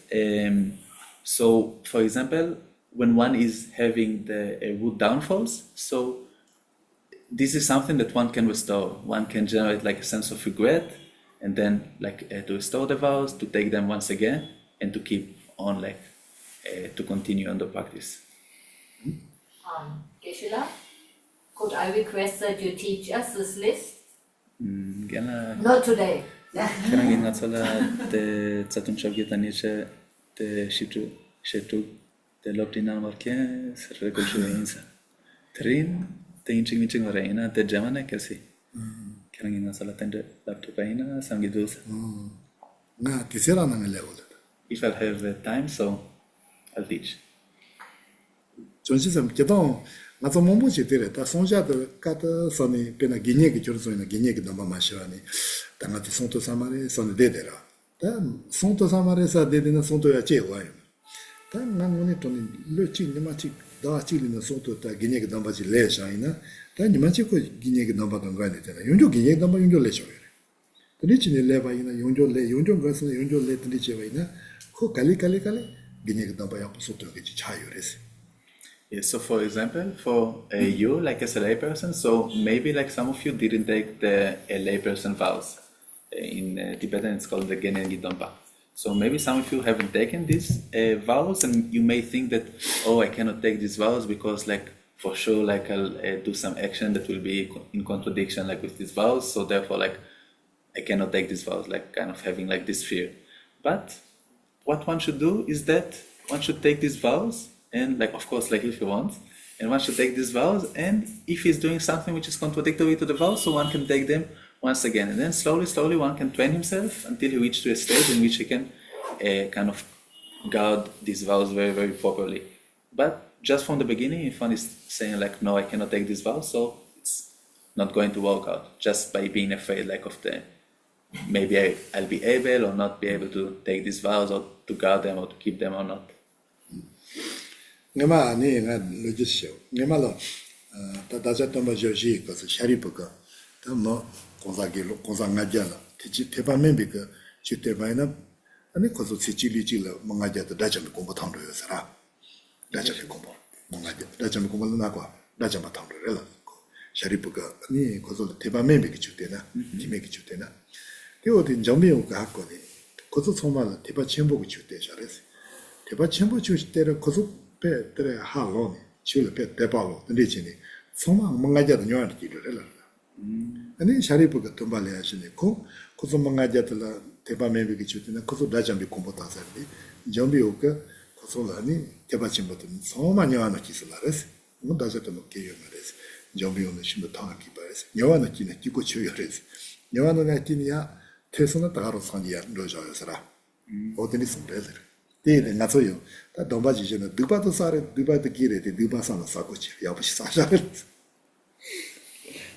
so for example, when one is having the root downfalls, so this is something that one can restore. One can generate like a sense of regret, and then like to restore the vows, to take them once again, and to keep on like to continue on the practice. Geshe La, could I request that you teach us this list? Not today. Kaya nga sala te tsatun shabgeta niche te shitu te loptina marke serrekol shuinsa. Trin te inching reina te jamana kasi. Kaya nga sala tende laptop aina samgidus. Nga kisera nang level. If I'll have time, so I'll teach. 전시점 기도 나도 몸부지 되래 다 손자들 까다 선이 배나 기내기 줄소이나 기내기 넘어 마시라니 당한테 손도 사마레 손 되더라 다 손도 사마레사 되는 손도야 제와요 다 나무니 돈이 르치 니마치 다 치리는 손도 다 기내기 넘어지 레샤이나 다 니마치 고 기내기 넘어던 거 아니잖아 용조 기내기 넘어 용조 레셔요 그리치니 레바이나 용조 레 용조 가서 용조 레 들이제와이나 코 칼리 기내기 넘어야 소토게 차요레스. Yeah, so for example, for you, like as a layperson, so maybe like some of you didn't take the layperson vows. In Tibetan, it's called the Genengi Dompa. So maybe some of you haven't taken these vows, and you may think that, oh, I cannot take these vows because, like, for sure, like I'll do some action that will be in contradiction, like with these vows. So therefore, like, I cannot take these vows, like kind of having like this fear. But what one should do is that one should take these vows. And like, of course, like if you want, and one should take these vows, and if he's doing something which is contradictory to the vows, so one can take them once again, and then slowly one can train himself until he reaches to a stage in which he can kind of guard these vows very, very properly. But just from the beginning, if one is saying like, no, I cannot take these vows, so it's not going to work out just by being afraid like of the, maybe I'll be able or not be able to take these vows or to guard them or to keep them or not. Nema ni nga logisio. Nema lo ta daja tamba joji ko shari buka. Ta mo konza ngaja la. Ti tepa membe ka chite baina ani ko so chi li chi la mangaja ta daja me kombo thang ro sara. Daja me kombo. Mangaja daja me kombo na kwa. Daja ma thang ro la. Shari buka ni ko so tepa membe ki chute na. Ki me ki chute na. Ti odi jambi ka ko ni. Ko so soma la tepa chenbo ki chute shares. Tepa chenbo chute ra ko so pe tere haloni chule pe tepalo ndechini soma mangaja da nyoa tikire la ani sharipu ka tombale ashine ko so mangaja la tepa membe ki chutina ko so dajambi kompota sardi jambi oka ko so la ni tepa chimboto soma nyoa na kisalares mo dajato no keyo mares jambi ono shimbo tanga ki bares nyoa na kine kiko chuyo res nyoa no na kinya tesona tagaro sanya roja yosara odeni sumbele Dede nga tsoyo, ta domba ji jena duba to sare, duba to kire te duba sana sakochi, yabushi sashare.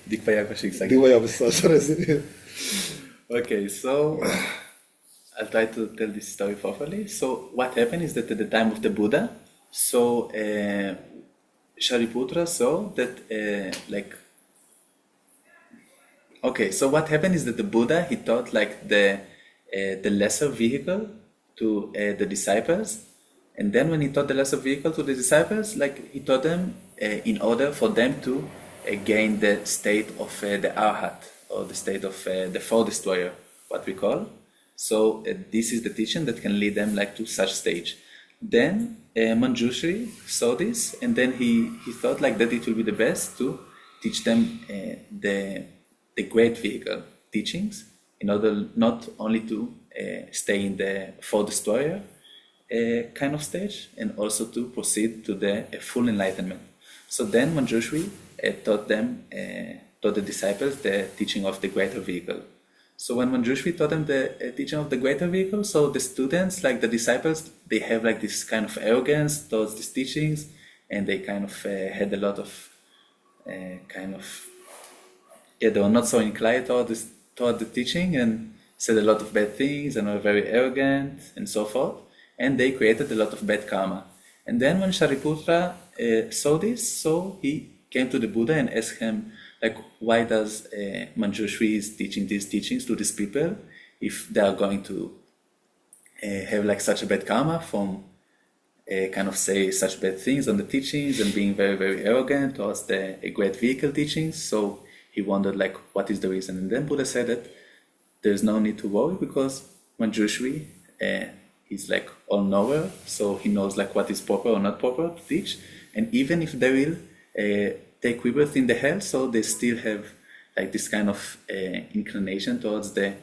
Dikpa yabushi sashare. Duba yabushi sashare. Okay, so I'll try to tell this story properly. So what happened is that at the time of the Buddha, so Shariputra saw that okay, so what happened is that the Buddha, he taught like the lesser vehicle to the disciples, and then when he taught the lesser vehicle to the disciples, like he taught them in order for them to gain the state of the Arhat, or the state of the Four Destroyer, what we call. So this is the teaching that can lead them like to such stage. Then Manjushri saw this, and then he thought like that it will be the best to teach them the great vehicle teachings, in order not only to stay in the Four Destroyer kind of stage, and also to proceed to the full enlightenment. So then Manjushri taught the disciples the teaching of the greater vehicle. So when Manjushri taught them the teaching of the greater vehicle, so the students, like the disciples, they have like this kind of arrogance towards these teachings, and they kind of had a lot of kind of, they were not so inclined toward the teaching and said a lot of bad things and were very arrogant and so forth. And they created a lot of bad karma. And then when Shariputra saw this, so he came to the Buddha and asked him, like, why does Manjushri is teaching these teachings to these people if they are going to have like such a bad karma from kind of say such bad things on the teachings and being very, very arrogant towards the great vehicle teachings. So he wondered like, what is the reason? And then Buddha said that there's no need to worry because Manjushri, he's like all knower, so he knows like what is proper or not proper to teach. And even if they will take rebirth in the hell, so they still have like this kind of inclination towards the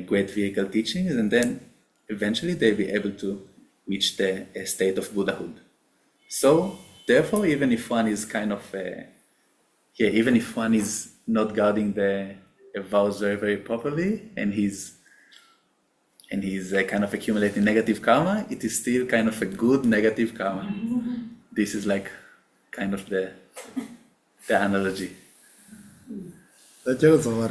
great vehicle teachings, and then eventually they'll be able to reach the state of Buddhahood. So therefore, even if one is kind of even if one is not guarding the vows very, very properly, and he's kind of accumulating negative karma, it is still kind of a good negative karma. This is like kind of the analogy. So therefore,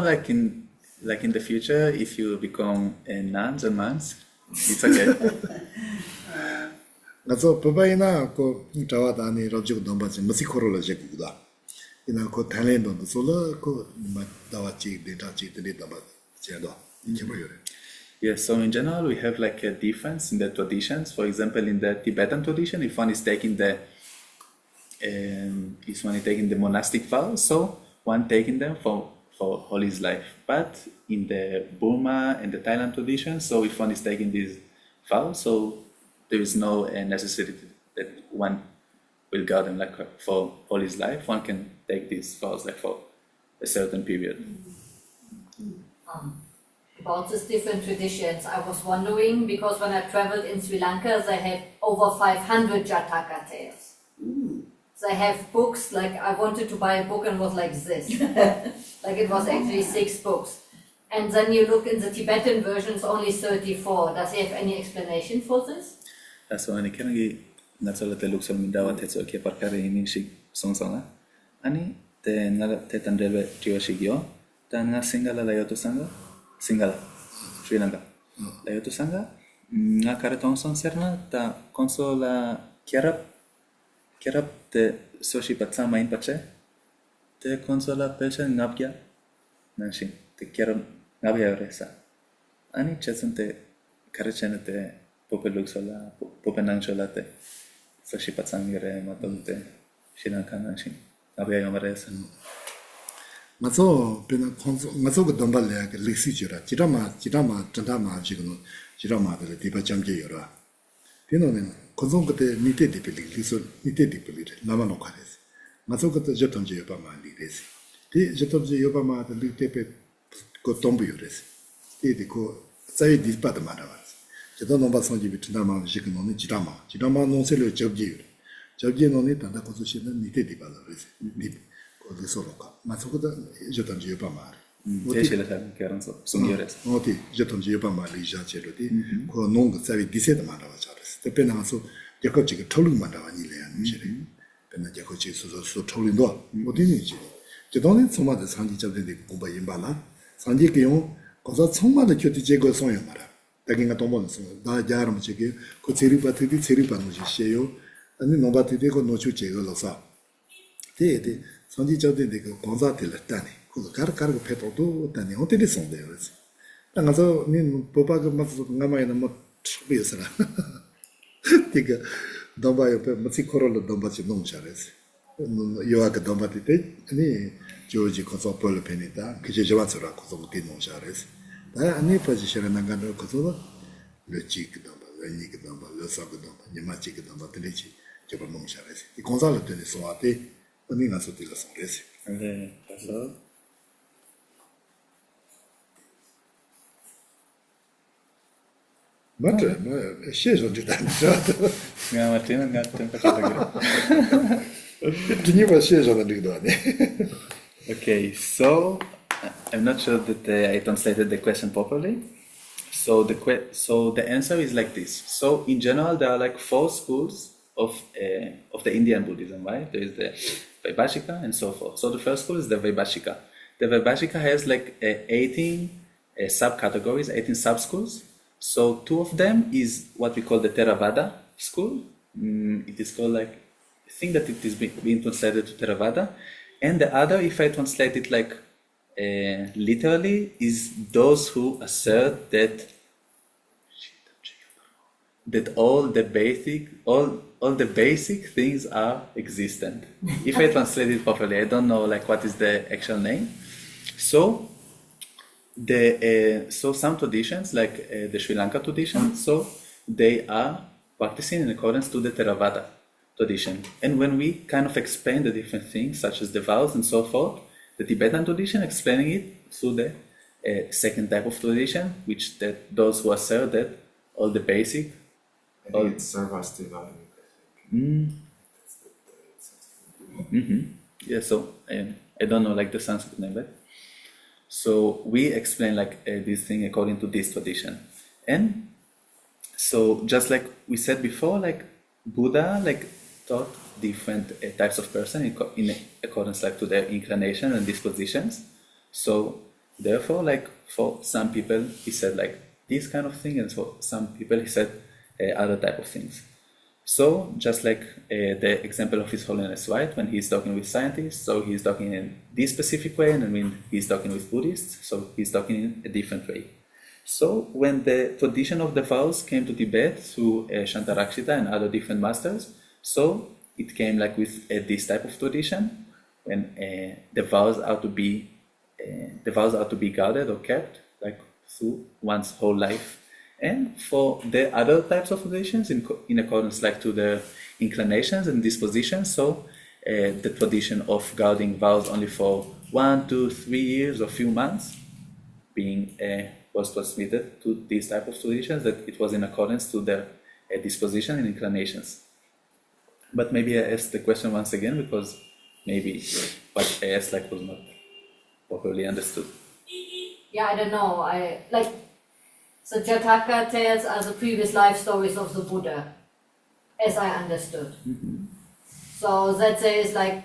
like in the future, if you become nuns and monks, it's okay. Nazo papaina ko tawatani rojik dombaji masikorola jekuda. Ina ko Thailand on the solar ko dawachi detachi the data jado. Yes, so in general we have like a difference in the traditions. For example, in the Tibetan tradition, if one is taking the monastic vows, so one taking them for all his life. But in the Burma and the Thailand tradition, so if one is taking these vows, so there is no necessity that one will guard them like for all his life. One can take these vows like for a certain period. About these different traditions, I was wondering, because when I traveled in Sri Lanka, they had over 500 Jataka Tales. They have books, like I wanted to buy a book and was like this. Like it was actually 6 books. And then you look in the Tibetan version, it's only 34. Does he have any explanation for this? So ani kenagi natsola te luksol mindawa te tso ke parkare ini shik songsonga. Ani te ngala te tandreve trio shigyo. Ta nga singala la yoto sanga. Singala. Sri Lanka. La yoto sanga. Nga kareton son serna ta konsola Kerap te soshi patsa main pache. Te konsola pesha ngabya. Nanshin. Te Kerap ngabya resa. Ani chetsun te karechene te Pope Luxola, Pope Nanchola te soshi patsangere matonte Shinankana shin. Abia yamaresa. Mazo pena konzo mazo go dombale ke lexi jira. Jirama tantama jigno. Jirama de tiba jamje yora. Tino ne konzo gote nite dipeli liso nite dipeli lama no kares. Mazo gote jetonje yoba ma li res. Ti jetonje yoba ma de litepe ko tombu yores. Ti de ko sai dispada marawa. Jada nomba sanji bitnama jigno ne jirama non se le jobji. Jobji no ne tanda ko so nite dipala res. Di soloka. Ma sokoda jetonje yoba ma. Geshe Lharampa Tsering Samdrup. Oti jetonje yoba ma li ja chelo di ko nong sai dised marawa chares. Te pena so jakob jiga tolu marawa ni le an chire. Pena jakob ji so tolu ndo. Odi ni ji. Jedone soma de sanji jabde de kumba yimbala. Sanji ke yo kosa soma de kyoti jego son yo mara. Daginga tomon so da jaram chege ko tseri pa no ji sheyo. Ani nomba tide ko no chu jego lo sa. Te sanji jabde de ko gonza de la tani. Ko kar ko peto do tani o te de son de res. Tanga so ni popa ko mas ngama ina mo chbi sara. Tiga domba yo pe masi korolo domba chi non chares. Yo ka domba tite ni George ko so polo penita ke je jawatsura ko so ti non chares. Da ani pa ji shara nangano ko so le chik domba le ni ke domba le sa ke domba ni ma chi ke domba te chi je pa non chares. I konzalo te so ate ani na so ti la son res. So Ma sceso di tanto. Nga Martina nga tempo chato. Tiniva sceso da Ligdoni. Okay, so I'm not sure that I translated the question properly. So the answer is like this. So in general, there are like 4 schools of the Indian Buddhism, right? There is the Vaibhashika and so forth. So the first school is the Vaibhashika. The Vaibhashika has like 18 subcategories, 18 sub-schools. So 2 of them is what we call the Theravada school. It is called like, I think that it is being translated to Theravada. And the other, if I translate it like literally, is those who assert that all the basic things are existent. If I translate it properly, I don't know like what is the actual name. So so some traditions like the Sri Lanka tradition, so they are practicing in accordance to the Theravada tradition. And when we kind of explain the different things, such as the vows and so forth, the Tibetan tradition explaining it through the second type of tradition, which that those who assert that all the basic. I think it's Sarvastivaya. Yeah, so I don't know like the Sanskrit name, but so we explain like this thing according to this tradition. And so just like we said before, like Buddha like taught different types of person in accordance like to their inclination and dispositions. So therefore, like for some people he said like this kind of thing, and for some people he said other type of things. So just like the example of His Holiness, right? When he's talking with scientists, so he's talking in this specific way, and when he's talking with Buddhists, so he's talking in a different way. So when the tradition of the vows came to Tibet through Shantarakshita and other different masters, so it came like with this type of tradition, when the vows are to be guarded or kept like through one's whole life. And for the other types of traditions, in accordance like to the inclinations and dispositions, so the tradition of guarding vows only for 1, 2, 3 years or few months, being was transmitted to these type of traditions, that it was in accordance to their disposition and inclinations. But maybe I asked the question once again because maybe what I asked like was not properly understood. Yeah, I don't know. So Jataka Tales are the previous life stories of the Buddha, as I understood. So that says like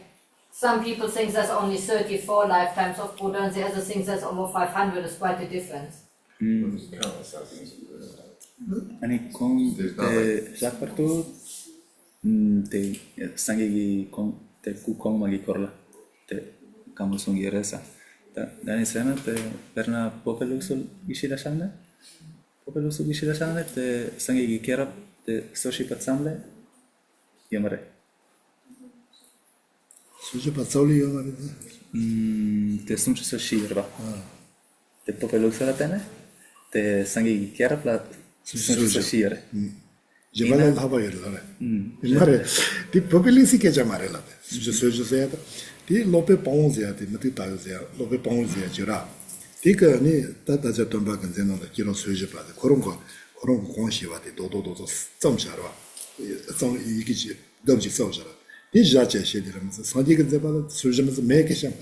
some people think there's only 34 lifetimes of Buddha, and the other think there's over 500. Is quite a difference. Ani con te zapartu te sangi con te kukong magi korla te kamusungi resa. Dani sena te perna popelusul ishida shanda. Popelusul ishida shanda te sangi kera te soshi patsamle yamare. Soshi patsauli yamare. Te sunchi soshi yerba. Te popelusul tene te sangi kera plat sunchi soshi yere. Jebala haba yerla. Mare ti popelisi ke jamare la. Soshi soya. Di lope pongzia di mati tayozia lope pongzia jira di ka ni ta ja tomba kan zeno da kilo soje pa de koron ko konshi wa de do zam sha wa zam yi gi ji dam ji so sha di ja che she di ram sa di ga zeba soje ma me ke sha ma.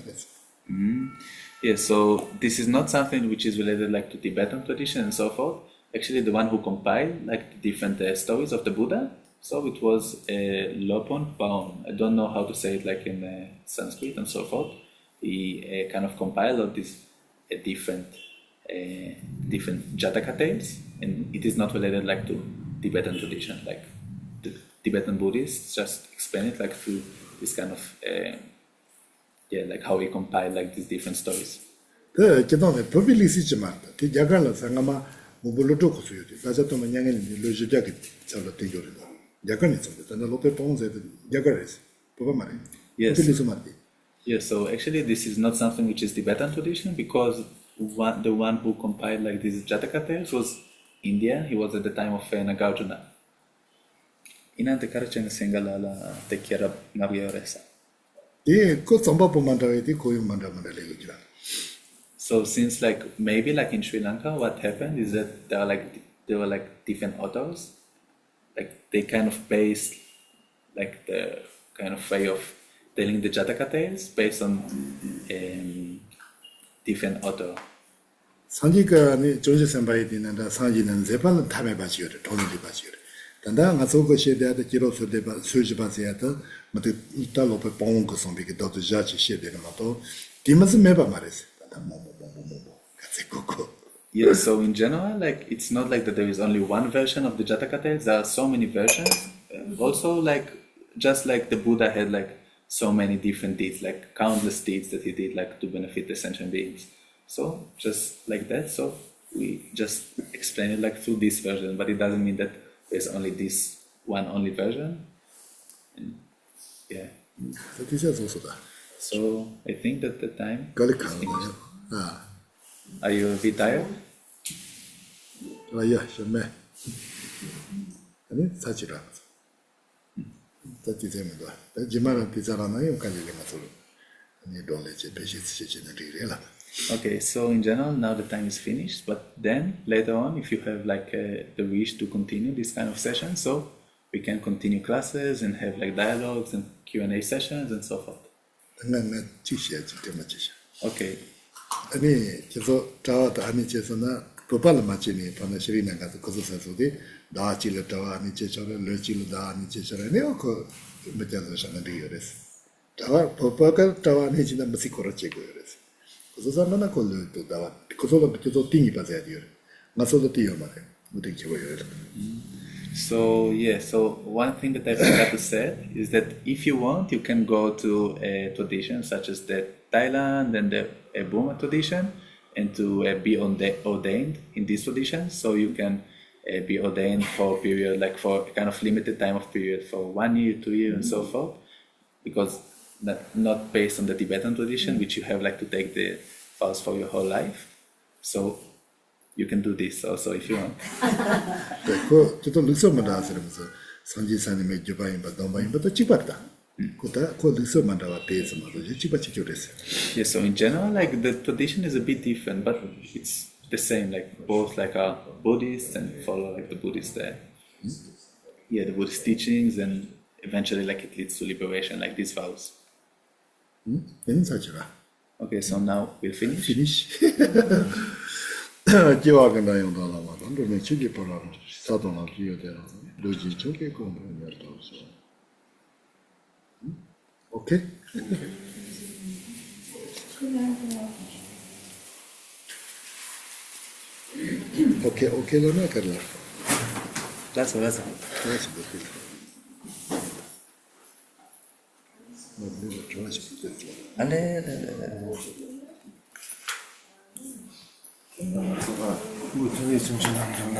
Yeah, so this is not something which is related like to Tibetan tradition and so forth. Actually, the one who compiled like the different stories of the Buddha, so it was Lopon Paon. I don't know how to say it like in Sanskrit and so forth. He kind of compiled all these different Jataka Tales, and it is not related like to Tibetan tradition. Like the Tibetan Buddhists just explain it like through this kind of like how he compiled like these different stories. The kedone populisi chmarta. Ti jagala sangama mobuluto kusuyuti. Daja to manyangeni ni lojiga ke chala teyori. Yes, so actually this is not something which is Tibetan tradition, because the one who compiled like these Jataka Tales was India. He was at the time of Nagarjuna. Inante karacheng singala la tekiera navioresa. So since like maybe like in Sri Lanka, what happened is that there were like different authors. Like they kind of based like the kind of way of telling the Jataka Tales based on different author. 상지가 아니 조지 선바이 되는데 상지는 제발 담에 봐지요. 돈을 봐지요. 단다 가서 것에 대한 기록서 대바 수지 봐서야도 뭐도 이따로 뽕 거 선비게 더 자치 시대는 것도 디마스 매바 말했어. 단다 뭐뭐뭐뭐 같이 고고. Yeah, so in general, like it's not like that there is only one version of the Jataka Tales. There are so many versions. Also, like just like the Buddha had like so many different deeds, like countless deeds that he did, like to benefit the sentient beings. So just like that. So we just explain it like through this version, but it doesn't mean that there's only this one only version. And yeah. So this is also that. So I think that the time. Got is it. finished. Ah. Are you a bit tired? Yeah, sure. 아니 사지라. 다지 되면도. 지마는 비자라나요 간절히 맞을. 아니 돌레지 배시치지는 리래라. Okay, so in general, now the time is finished, but then later on, if you have like the wish to continue this kind of session, so we can continue classes and have like dialogues and Q&A sessions and so forth. 당연히 지시야지 때문에 지시. Okay, 아니 계속 자와도 아니 제서나 도발을 맞지니 반나시리나 가서 거기서서도 나치를 자와 아니 제처럼 르치를 다 아니 제처럼요 그 몇자서 사는데 그랬어. 자와 도발가 자와 아니 진짜 무슨 거라지고 그랬어. 그래서 만나 걸려도 다와 그래서 계속 띵이 받아야 돼요. 나서도 뛰어 말해. 무대 기워요. so yeah, so one thing that I forgot to say is that if you want, you can go to a tradition such as the Thailand and the Burma tradition and to be ordained in this tradition. So you can be ordained for a period, like for a kind of limited time of period, for 1 year, 2 years, and so forth, because not based on the Tibetan tradition, which you have like to take the vows for your whole life. So you can do this also if you want. 그 저도 르서만 하면서 상지산님의 주바인바 동바인바도 찍었다. 그다 그 르서만 나와 대해서 말이지 찍었지 그랬어요. Yeah, so in general, like the tradition is a bit different, but it's the same. Like both like are Buddhists and follow like the Buddhist, the Buddhist teachings, and eventually like it leads to liberation, like these vows. 얘는 사지라. Okay, so now we'll finish. Finish. 기와가 나용도 나와도 근데 저기 보라 사도나 기여되는 로지 저게 공부를 할도 없어. 오케이. 오케이로나 කරලා. That's 그래서 그렇게. 뭐 좋아하지 못했어. 무슨 있으면 장난.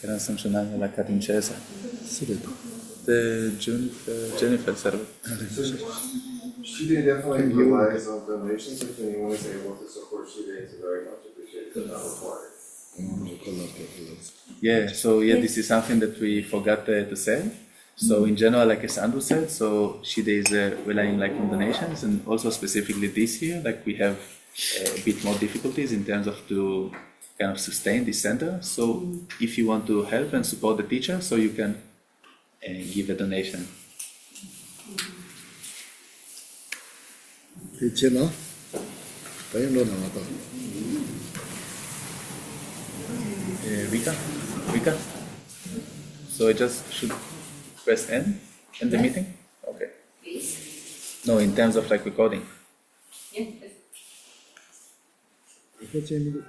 Era sancionare la carincesa. 쓰레도. The Jennifer server. Shide definitely relies on donations. If anyone is able to support Shide, it's very much appreciated, but not required. Yeah, so yeah, this is something that we forgot to say. So in general, like as Andrew said, so Shide is relying like on donations, and also specifically this year, like we have a bit more difficulties in terms of to kind of sustain this center. So if you want to help and support the teacher, so you can give a donation. 됐지나? 다행로 나왔다. Vika. So I just should press N in the meeting? Okay. Please. No, in terms of like recording. Yeah. 그거 재미로